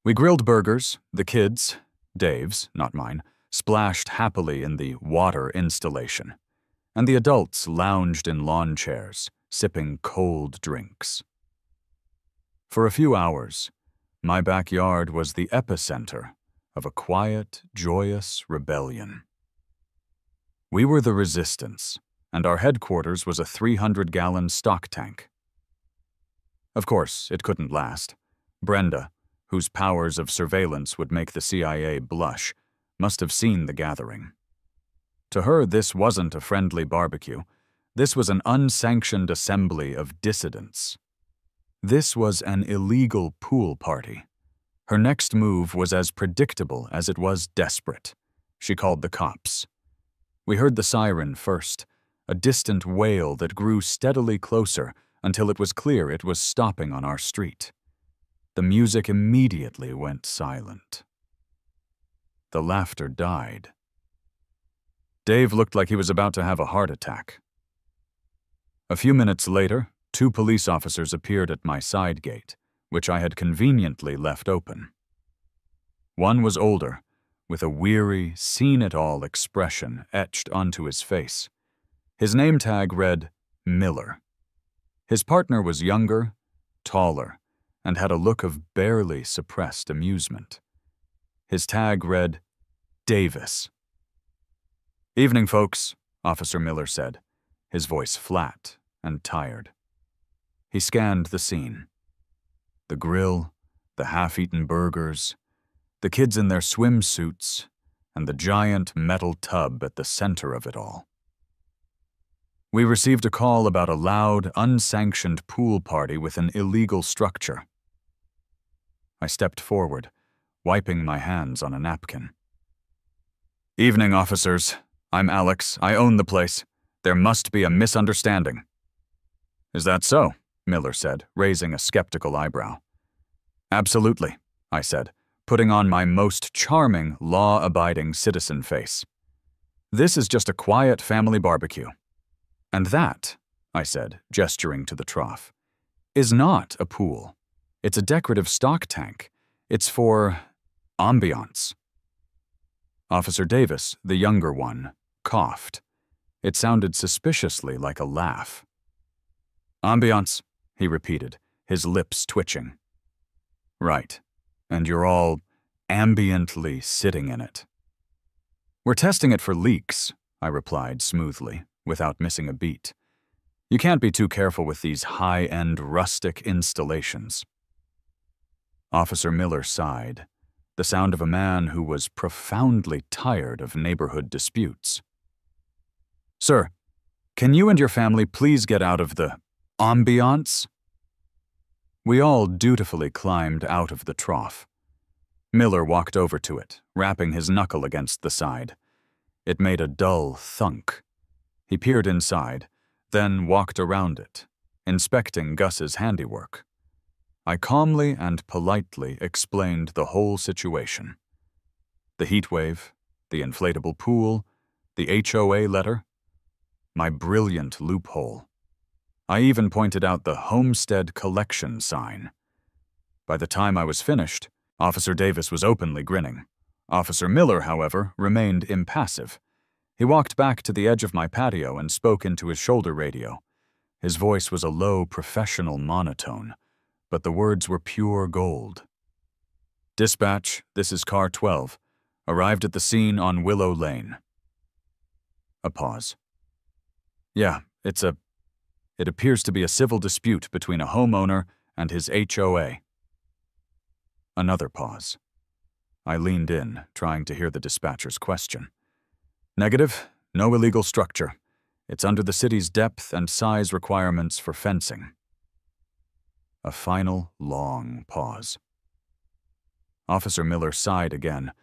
We grilled burgers, the kids, Dave's, not mine, splashed happily in the water installation, and the adults lounged in lawn chairs, sipping cold drinks. For a few hours, my backyard was the epicenter of a quiet, joyous rebellion. We were the resistance, and our headquarters was a 300-gallon stock tank. Of course, it couldn't last. Brenda, whose powers of surveillance would make the CIA blush, must have seen the gathering. To her, this wasn't a friendly barbecue. This was an unsanctioned assembly of dissidents. This was an illegal pool party. Her next move was as predictable as it was desperate. She called the cops. We heard the siren first, a distant wail that grew steadily closer until it was clear it was stopping on our street. The music immediately went silent. The laughter died. Dave looked like he was about to have a heart attack. A few minutes later, 2 police officers appeared at my side gate, which I had conveniently left open. One was older, with a weary, seen-it-all expression etched onto his face. His name tag read Miller. His partner was younger, taller, and had a look of barely suppressed amusement. His tag read Davis. Evening, folks, Officer Miller said, his voice flat and tired. He scanned the scene. The grill, the half-eaten burgers, the kids in their swimsuits, and the giant metal tub at the center of it all. We received a call about a loud, unsanctioned pool party with an illegal structure. I stepped forward, wiping my hands on a napkin. Evening, officers. I'm Alex. I own the place. There must be a misunderstanding. Is that so? Miller said, raising a skeptical eyebrow. Absolutely, I said, putting on my most charming, law-abiding citizen face. This is just a quiet family barbecue. And that, I said, gesturing to the trough, is not a pool. It's a decorative stock tank. It's for ambiance. Officer Davis, the younger one, coughed. It sounded suspiciously like a laugh. Ambiance, he repeated, his lips twitching. Right, and you're all ambiently sitting in it. We're testing it for leaks, I replied smoothly, without missing a beat. You can't be too careful with these high-end rustic installations. Officer Miller sighed, the sound of a man who was profoundly tired of neighborhood disputes. "Sir, can you and your family please get out of the ambiance?" We all dutifully climbed out of the trough. Miller walked over to it, rapping his knuckle against the side. It made a dull thunk. He peered inside, then walked around it, inspecting Gus's handiwork. I calmly and politely explained the whole situation. The heat wave, the inflatable pool, the HOA letter, my brilliant loophole. I even pointed out the Homestead Collection sign. By the time I was finished, Officer Davis was openly grinning. Officer Miller, however, remained impassive. He walked back to the edge of my patio and spoke into his shoulder radio. His voice was a low, professional monotone, but the words were pure gold. "Dispatch, this is Car 12. Arrived at the scene on Willow Lane." A pause. "Yeah, it appears to be a civil dispute between a homeowner and his HOA." Another pause. I leaned in, trying to hear the dispatcher's question. "Negative, no illegal structure. It's under the city's depth and size requirements for fencing." A final, long pause. Officer Miller sighed again,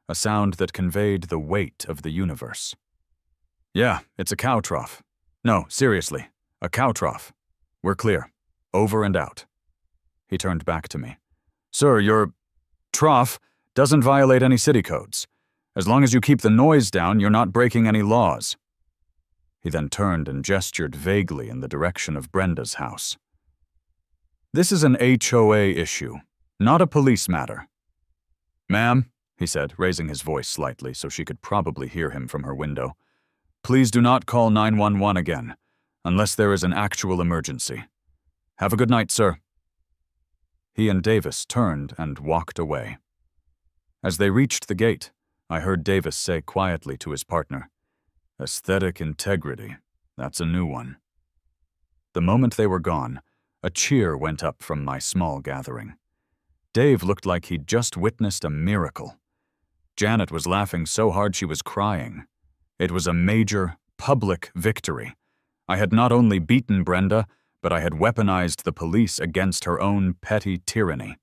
a sound that conveyed the weight of the universe. "Yeah, it's a cow trough. No, seriously. A cow trough. We're clear. Over and out." He turned back to me. "Sir, your trough doesn't violate any city codes. As long as you keep the noise down, you're not breaking any laws." He then turned and gestured vaguely in the direction of Brenda's house. "This is an HOA issue, not a police matter." "Ma'am," he said, raising his voice slightly so she could probably hear him from her window, "please do not call 911 again, unless there is an actual emergency. Have a good night, sir." He and Davis turned and walked away. As they reached the gate, I heard Davis say quietly to his partner, "Aesthetic integrity, that's a new one." The moment they were gone, a cheer went up from my small gathering. Dave looked like he'd just witnessed a miracle. Janet was laughing so hard she was crying. It was a major, public victory. I had not only beaten Brenda, but I had weaponized the police against her own petty tyranny.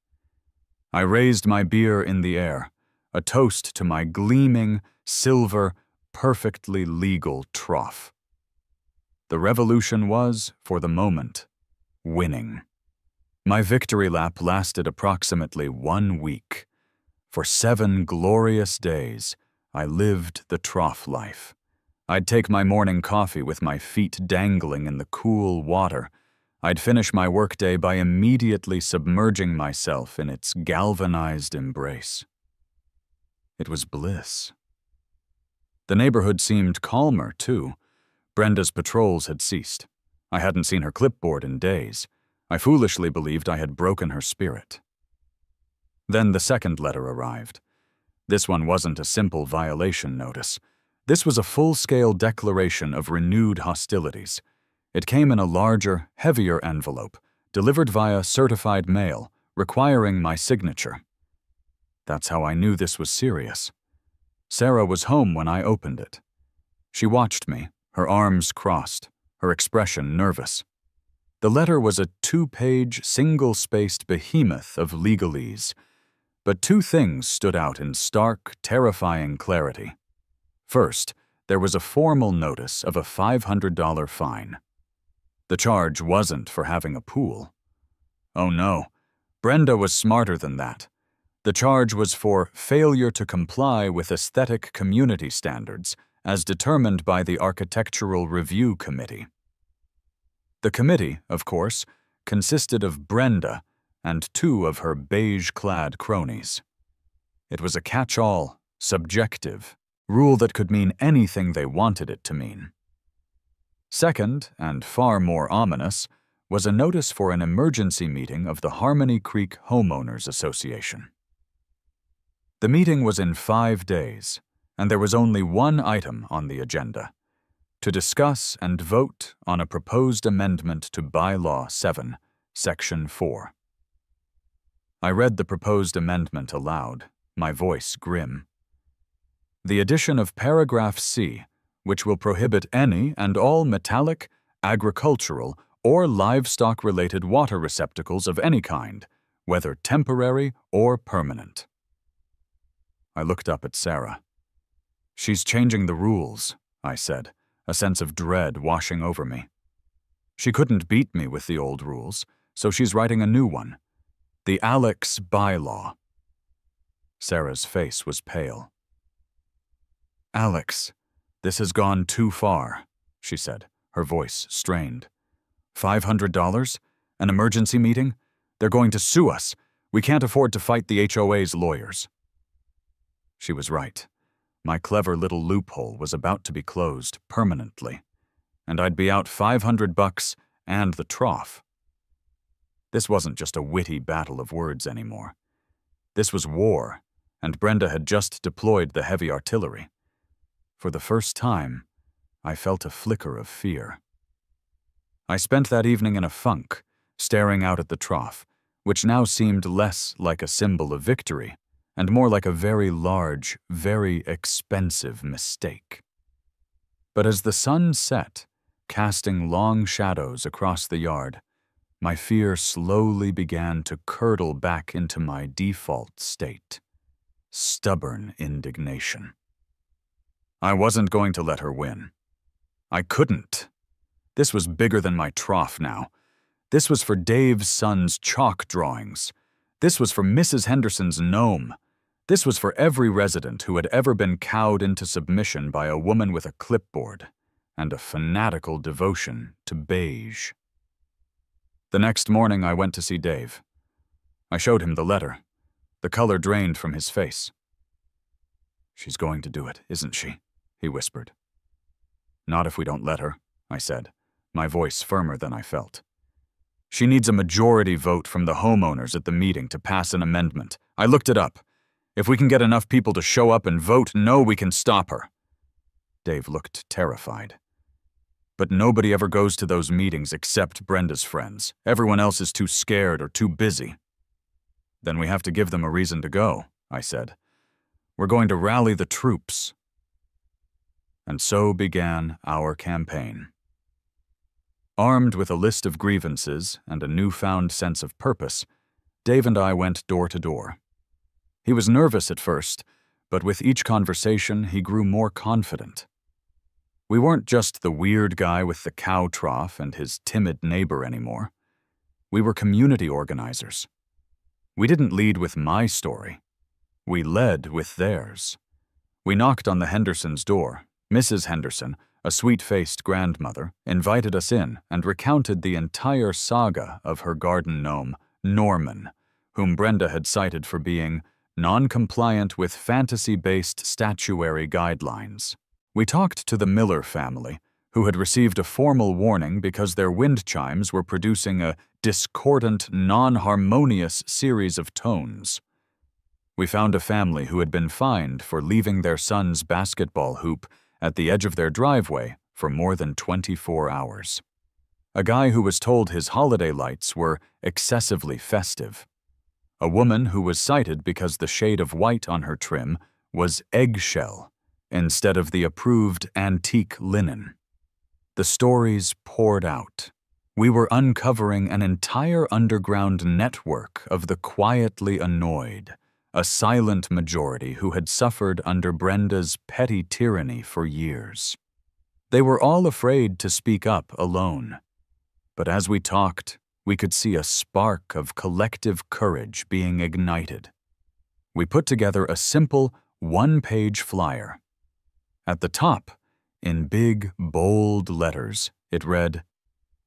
I raised my beer in the air, a toast to my gleaming, silver, perfectly legal trough. The revolution was, for the moment, winning. My victory lap lasted approximately 1 week. For 7 glorious days, I lived the trough life. I'd take my morning coffee with my feet dangling in the cool water. I'd finish my workday by immediately submerging myself in its galvanized embrace. It was bliss. The neighborhood seemed calmer, too. Brenda's patrols had ceased. I hadn't seen her clipboard in days. I foolishly believed I had broken her spirit. Then the second letter arrived. This one wasn't a simple violation notice. This was a full-scale declaration of renewed hostilities. It came in a larger, heavier envelope, delivered via certified mail, requiring my signature. That's how I knew this was serious. Sarah was home when I opened it. She watched me, her arms crossed, her expression nervous. The letter was a 2-page, single-spaced behemoth of legalese, but 2 things stood out in stark, terrifying clarity. First, there was a formal notice of a $500 fine. The charge wasn't for having a pool. Oh no, Brenda was smarter than that. The charge was for failure to comply with aesthetic community standards as determined by the Architectural Review Committee. The committee, of course, consisted of Brenda and 2 of her beige-clad cronies. It was a catch-all, subjective rule that could mean anything they wanted it to mean. Second, and far more ominous, was a notice for an emergency meeting of the Harmony Creek Homeowners Association. The meeting was in 5 days, and there was only one item on the agenda: to discuss and vote on a proposed amendment to Bylaw 7, Section 4. I read the proposed amendment aloud, my voice grim. The addition of paragraph C, which will prohibit any and all metallic, agricultural, or livestock-related water receptacles of any kind, whether temporary or permanent. I looked up at Sarah. "She's changing the rules," I said, a sense of dread washing over me. She couldn't beat me with the old rules, so she's writing a new one. The Alex bylaw. Sarah's face was pale. "Alex, this has gone too far," she said, her voice strained. $500? An emergency meeting? They're going to sue us. We can't afford to fight the HOA's lawyers." She was right. My clever little loophole was about to be closed permanently, and I'd be out $500 and the trough. This wasn't just a witty battle of words anymore. This was war, and Brenda had just deployed the heavy artillery. For the first time, I felt a flicker of fear. I spent that evening in a funk, staring out at the trough, which now seemed less like a symbol of victory and more like a very large, very expensive mistake. But as the sun set, casting long shadows across the yard, my fear slowly began to curdle back into my default state: stubborn indignation. I wasn't going to let her win. I couldn't. This was bigger than my trough now. This was for Dave's son's chalk drawings. This was for Mrs. Henderson's gnome. This was for every resident who had ever been cowed into submission by a woman with a clipboard and a fanatical devotion to beige. The next morning I went to see Dave. I showed him the letter. The color drained from his face. "She's going to do it, isn't she?" he whispered. "Not if we don't let her," I said, my voice firmer than I felt. "She needs a majority vote from the homeowners at the meeting to pass an amendment. I looked it up. If we can get enough people to show up and vote no, we can stop her." Dave looked terrified. "But nobody ever goes to those meetings except Brenda's friends. Everyone else is too scared or too busy." "Then we have to give them a reason to go," I said. "We're going to rally the troops." And so began our campaign. Armed with a list of grievances and a newfound sense of purpose, Dave and I went door to door. He was nervous at first, but with each conversation he grew more confident. We weren't just the weird guy with the cow trough and his timid neighbor anymore. We were community organizers. We didn't lead with my story. We led with theirs. We knocked on the Hendersons' door. Mrs. Henderson, a sweet-faced grandmother, invited us in and recounted the entire saga of her garden gnome, Norman, whom Brenda had cited for being non-compliant with fantasy-based statuary guidelines. We talked to the Miller family, who had received a formal warning because their wind chimes were producing a discordant, non-harmonious series of tones. We found a family who had been fined for leaving their son's basketball hoop at the edge of their driveway for more than 24 hours. A guy who was told his holiday lights were excessively festive. A woman who was cited because the shade of white on her trim was eggshell instead of the approved antique linen. The stories poured out. We were uncovering an entire underground network of the quietly annoyed, a silent majority who had suffered under Brenda's petty tyranny for years. They were all afraid to speak up alone. But as we talked, we could see a spark of collective courage being ignited. We put together a simple, one-page flyer. At the top, in big, bold letters, it read,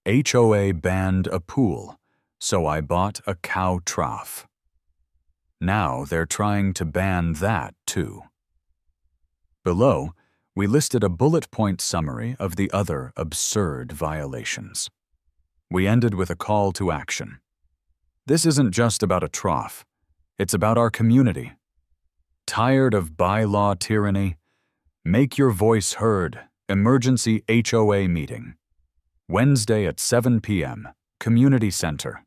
"HOA banned a pool, so I bought a cow trough." Now they're trying to ban that too. Below, we listed a bullet-point summary of the other absurd violations. We ended with a call to action. This isn't just about a trough. It's about our community. Tired of bylaw tyranny? Make your voice heard. Emergency HOA meeting. Wednesday at 7 p.m. Community Center.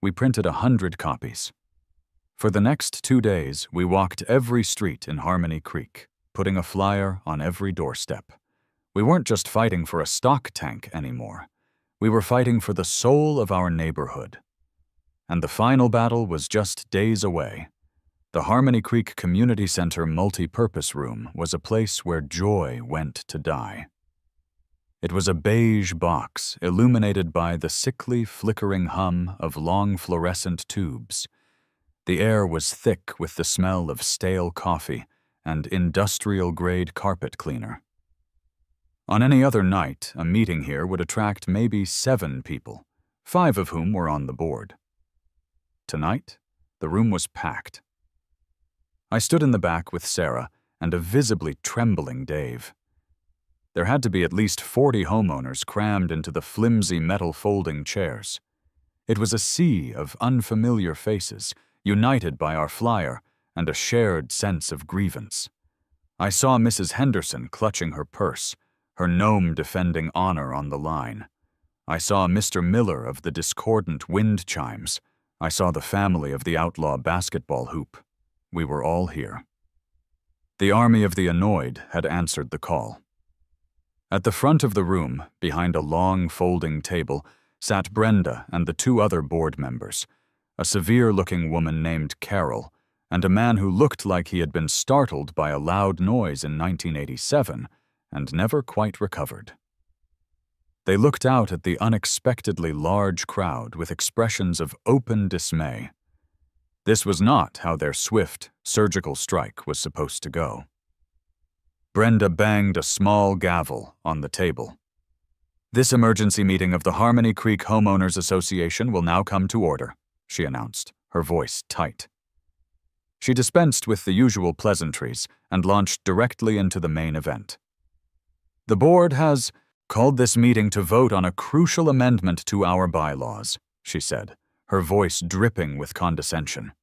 We printed 100 copies. For the next 2 days, we walked every street in Harmony Creek, putting a flyer on every doorstep. We weren't just fighting for a stock tank anymore. We were fighting for the soul of our neighborhood. And the final battle was just days away. The Harmony Creek Community Center multi-purpose room was a place where joy went to die. It was a beige box illuminated by the sickly, flickering hum of long fluorescent tubes. The air was thick with the smell of stale coffee and industrial-grade carpet cleaner. On any other night, a meeting here would attract maybe 7 people, 5 of whom were on the board. Tonight, the room was packed. I stood in the back with Sarah and a visibly trembling Dave. There had to be at least 40 homeowners crammed into the flimsy metal folding chairs. It was a sea of unfamiliar faces, united by our flyer and a shared sense of grievance. I saw Mrs. Henderson clutching her purse, her gnome defending honor on the line. I saw Mr. Miller of the discordant wind chimes. I saw the family of the outlaw basketball hoop. We were all here. The army of the annoyed had answered the call. At the front of the room, behind a long folding table, sat Brenda and the 2 other board members, a severe-looking woman named Carol, and a man who looked like he had been startled by a loud noise in 1987 and never quite recovered. They looked out at the unexpectedly large crowd with expressions of open dismay. This was not how their swift, surgical strike was supposed to go. Brenda banged a small gavel on the table. "This emergency meeting of the Harmony Creek Homeowners Association will now come to order," she announced, her voice tight. She dispensed with the usual pleasantries and launched directly into the main event. "The board has called this meeting to vote on a crucial amendment to our bylaws," she said, her voice dripping with condescension.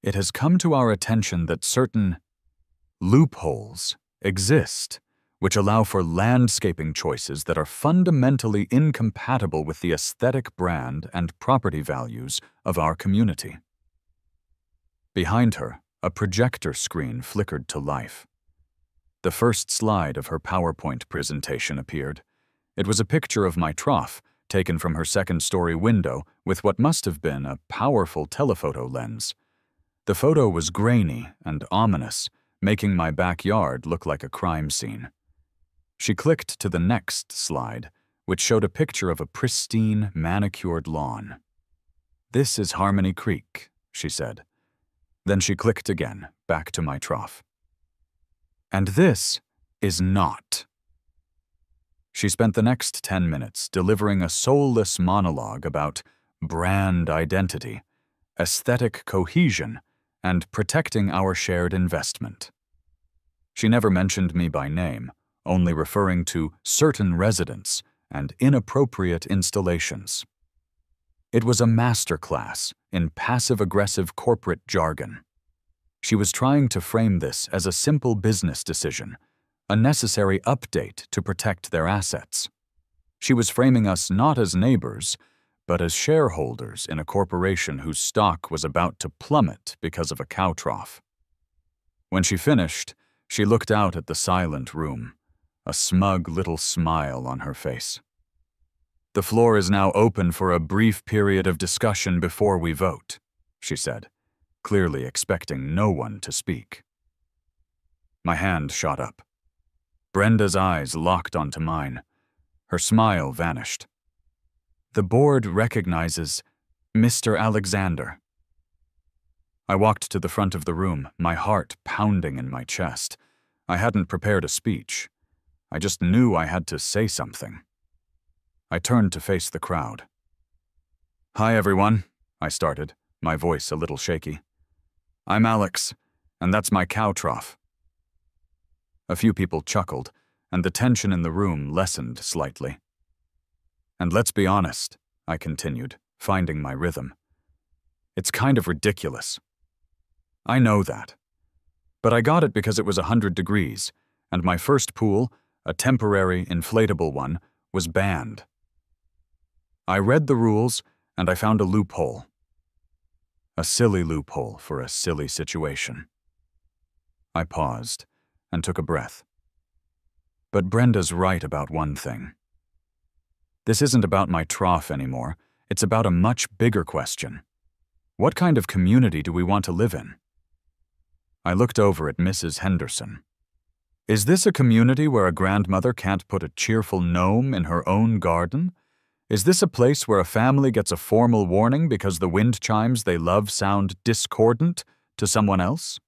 "It has come to our attention that certain loopholes exist which allow for landscaping choices that are fundamentally incompatible with the aesthetic brand and property values of our community." Behind her, a projector screen flickered to life. The first slide of her PowerPoint presentation appeared. It was a picture of my trough, taken from her second-story window with what must have been a powerful telephoto lens. The photo was grainy and ominous, making my backyard look like a crime scene. She clicked to the next slide, which showed a picture of a pristine, manicured lawn. "This is Harmony Creek," she said. Then she clicked again, back to my trough. "And this is not." She spent the next 10 minutes delivering a soulless monologue about brand identity, aesthetic cohesion, and protecting our shared investment. She never mentioned me by name, only referring to certain residents and inappropriate installations. It was a masterclass in passive-aggressive corporate jargon. She was trying to frame this as a simple business decision, a necessary update to protect their assets. She was framing us not as neighbors, but as shareholders in a corporation whose stock was about to plummet because of a cow trough. When she finished, she looked out at the silent room, a smug little smile on her face. "The floor is now open for a brief period of discussion before we vote," she said, clearly expecting no one to speak. My hand shot up. Brenda's eyes locked onto mine. Her smile vanished. "The board recognizes Mr. Alexander." I walked to the front of the room, my heart pounding in my chest. I hadn't prepared a speech. I just knew I had to say something. I turned to face the crowd. "Hi, everyone," I started, my voice a little shaky. "I'm Alex, and that's my cow trough." A few people chuckled, and the tension in the room lessened slightly. "And let's be honest," I continued, finding my rhythm. "It's kind of ridiculous. I know that. But I got it because it was 100 degrees, and my first pool, a temporary, inflatable one, was banned. I read the rules, and I found a loophole. A silly loophole for a silly situation. I paused and took a breath. But Brenda's right about one thing. This isn't about my trough anymore. It's about a much bigger question. What kind of community do we want to live in? I looked over at Mrs. Henderson. Is this a community where a grandmother can't put a cheerful gnome in her own garden? Is this a place where a family gets a formal warning because the wind chimes they love sound discordant to someone else?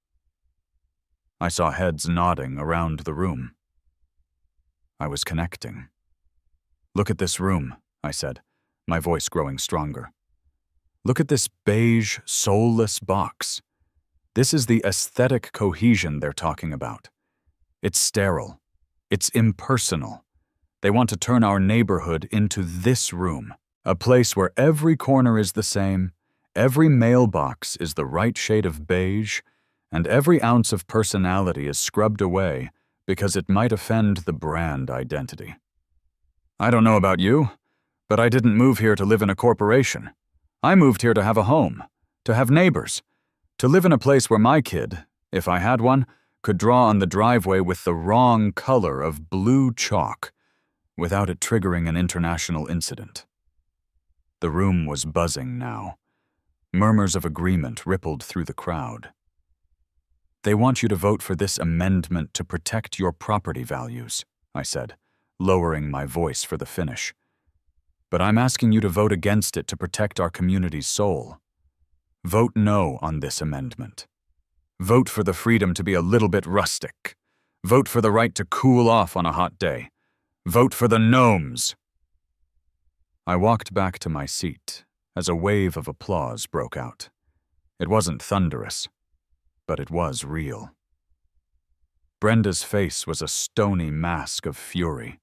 I saw heads nodding around the room. I was connecting. Look at this room, I said, my voice growing stronger. Look at this beige, soulless box. This is the aesthetic cohesion they're talking about. It's sterile. It's impersonal. They want to turn our neighborhood into this room, a place where every corner is the same, every mailbox is the right shade of beige, and every ounce of personality is scrubbed away because it might offend the brand identity. I don't know about you, but I didn't move here to live in a corporation. I moved here to have a home, to have neighbors, to live in a place where my kid, if I had one, could draw on the driveway with the wrong color of blue chalk without it triggering an international incident. The room was buzzing now. Murmurs of agreement rippled through the crowd. They want you to vote for this amendment to protect your property values, I said, lowering my voice for the finish. But I'm asking you to vote against it to protect our community's soul. Vote no on this amendment. Vote for the freedom to be a little bit rustic. Vote for the right to cool off on a hot day. Vote for the gnomes. I walked back to my seat as a wave of applause broke out. It wasn't thunderous, but it was real. Brenda's face was a stony mask of fury.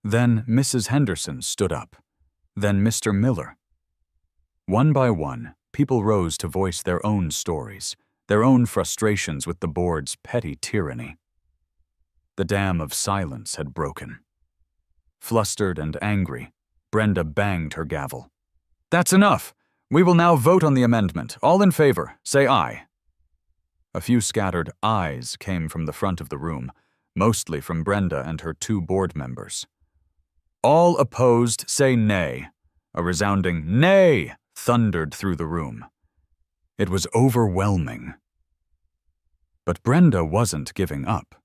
Then Mrs. Henderson stood up. Then Mr. Miller. One by one, people rose to voice their own stories, their own frustrations with the board's petty tyranny. The dam of silence had broken. Flustered and angry, Brenda banged her gavel. That's enough! We will now vote on the amendment. All in favor, say aye. A few scattered ayes came from the front of the room, mostly from Brenda and her two board members. All opposed, say nay. A resounding nay thundered through the room. It was overwhelming. But Brenda wasn't giving up.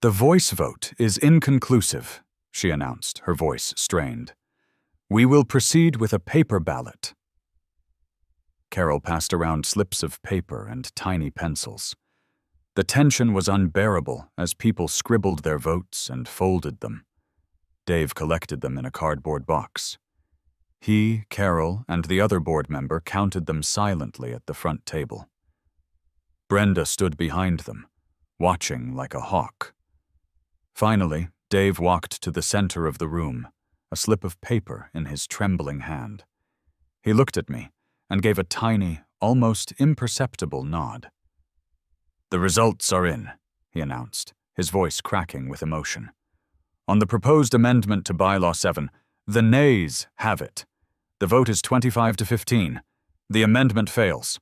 The voice vote is inconclusive, she announced, her voice strained. We will proceed with a paper ballot. Carol passed around slips of paper and tiny pencils. The tension was unbearable as people scribbled their votes and folded them. Dave collected them in a cardboard box. He, Carol, and the other board member counted them silently at the front table. Brenda stood behind them, watching like a hawk. Finally, Dave walked to the center of the room, a slip of paper in his trembling hand. He looked at me and gave a tiny, almost imperceptible nod. The results are in, he announced, his voice cracking with emotion. On the proposed amendment to Bylaw 7, the nays have it. The vote is 25 to 15. The amendment fails.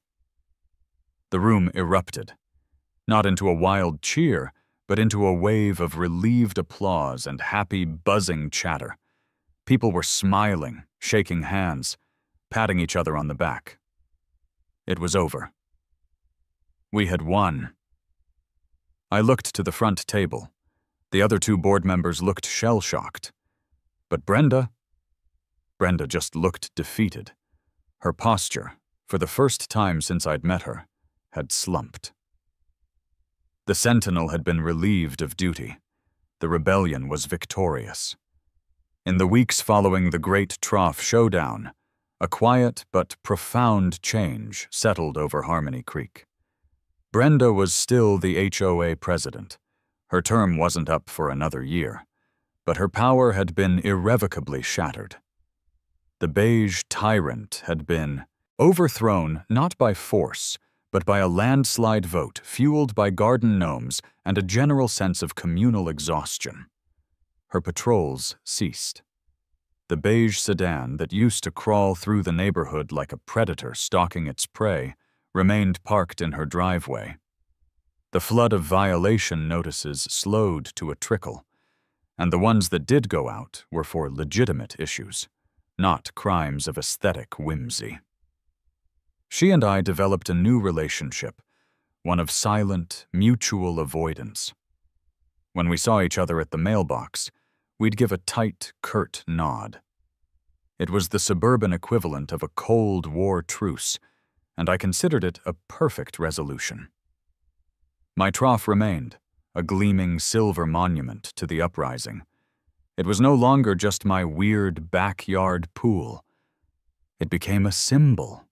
The room erupted, not into a wild cheer, but into a wave of relieved applause and happy, buzzing chatter. People were smiling, shaking hands, patting each other on the back. It was over. We had won. I looked to the front table. The other two board members looked shell-shocked. But Brenda just looked defeated. Her posture, for the first time since I'd met her, had slumped. The Sentinel had been relieved of duty. The rebellion was victorious. In the weeks following the Great Trough showdown, a quiet but profound change settled over Harmony Creek. Brenda was still the HOA president. Her term wasn't up for another year, but her power had been irrevocably shattered. The beige tyrant had been overthrown not by force, but by a landslide vote fueled by garden gnomes and a general sense of communal exhaustion. Her patrols ceased. The beige sedan that used to crawl through the neighborhood like a predator stalking its prey remained parked in her driveway. The flood of violation notices slowed to a trickle, and the ones that did go out were for legitimate issues, not crimes of aesthetic whimsy. She and I developed a new relationship, one of silent, mutual avoidance. When we saw each other at the mailbox, we'd give a tight, curt nod. It was the suburban equivalent of a Cold War truce, and I considered it a perfect resolution. My trough remained, a gleaming silver monument to the uprising. It was no longer just my weird backyard pool. It became a symbol.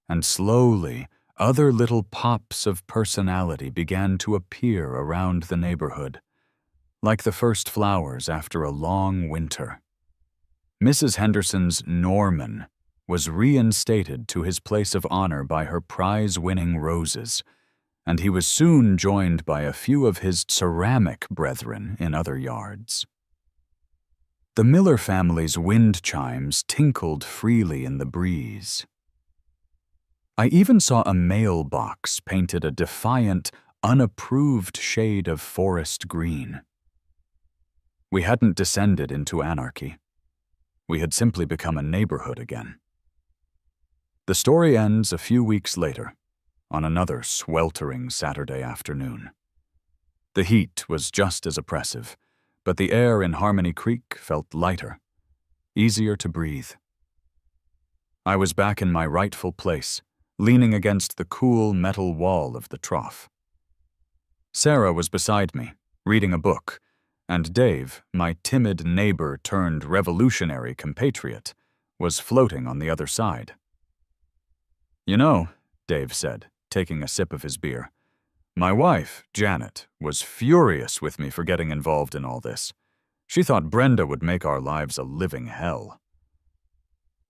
And slowly, other little pops of personality began to appear around the neighborhood, like the first flowers after a long winter. Mrs. Henderson's Norman was reinstated to his place of honor by her prize-winning roses, and he was soon joined by a few of his ceramic brethren in other yards. The Miller family's wind chimes tinkled freely in the breeze. I even saw a mailbox painted a defiant, unapproved shade of forest green. We hadn't descended into anarchy. We had simply become a neighborhood again. The story ends a few weeks later, on another sweltering Saturday afternoon. The heat was just as oppressive, but the air in Harmony Creek felt lighter, easier to breathe. I was back in my rightful place, leaning against the cool metal wall of the trough. Sarah was beside me, reading a book, and Dave, my timid neighbor-turned-revolutionary compatriot, was floating on the other side. "You know," Dave said, taking a sip of his beer, "my wife, Janet, was furious with me for getting involved in all this. She thought Brenda would make our lives a living hell."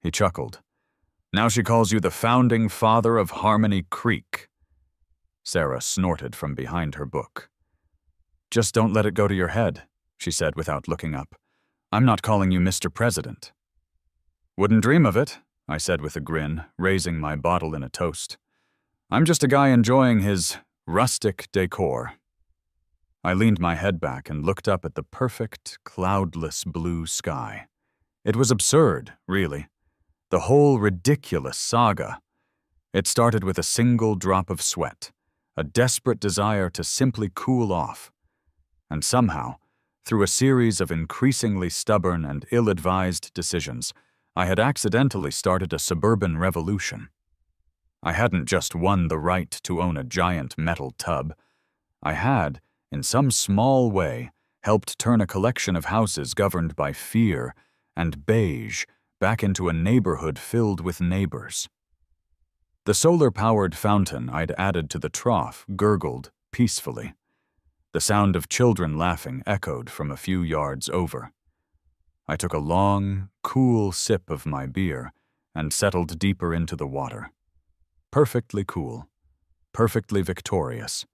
He chuckled. "Now she calls you the founding father of Harmony Creek." Sarah snorted from behind her book. "Just don't let it go to your head," she said without looking up. "I'm not calling you Mr. President." "Wouldn't dream of it," I said with a grin, raising my bottle in a toast. "I'm just a guy enjoying his rustic decor." I leaned my head back and looked up at the perfect, cloudless blue sky. It was absurd, really. The whole ridiculous saga. It started with a single drop of sweat, a desperate desire to simply cool off. And somehow, through a series of increasingly stubborn and ill-advised decisions, I had accidentally started a suburban revolution. I hadn't just won the right to own a giant metal tub. I had, in some small way, helped turn a collection of houses governed by fear and beige back into a neighborhood filled with neighbors. The solar-powered fountain I'd added to the trough gurgled peacefully. The sound of children laughing echoed from a few yards over. I took a long, cool sip of my beer and settled deeper into the water. Perfectly cool, perfectly victorious,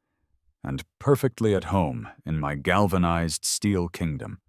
and perfectly at home in my galvanized steel kingdom.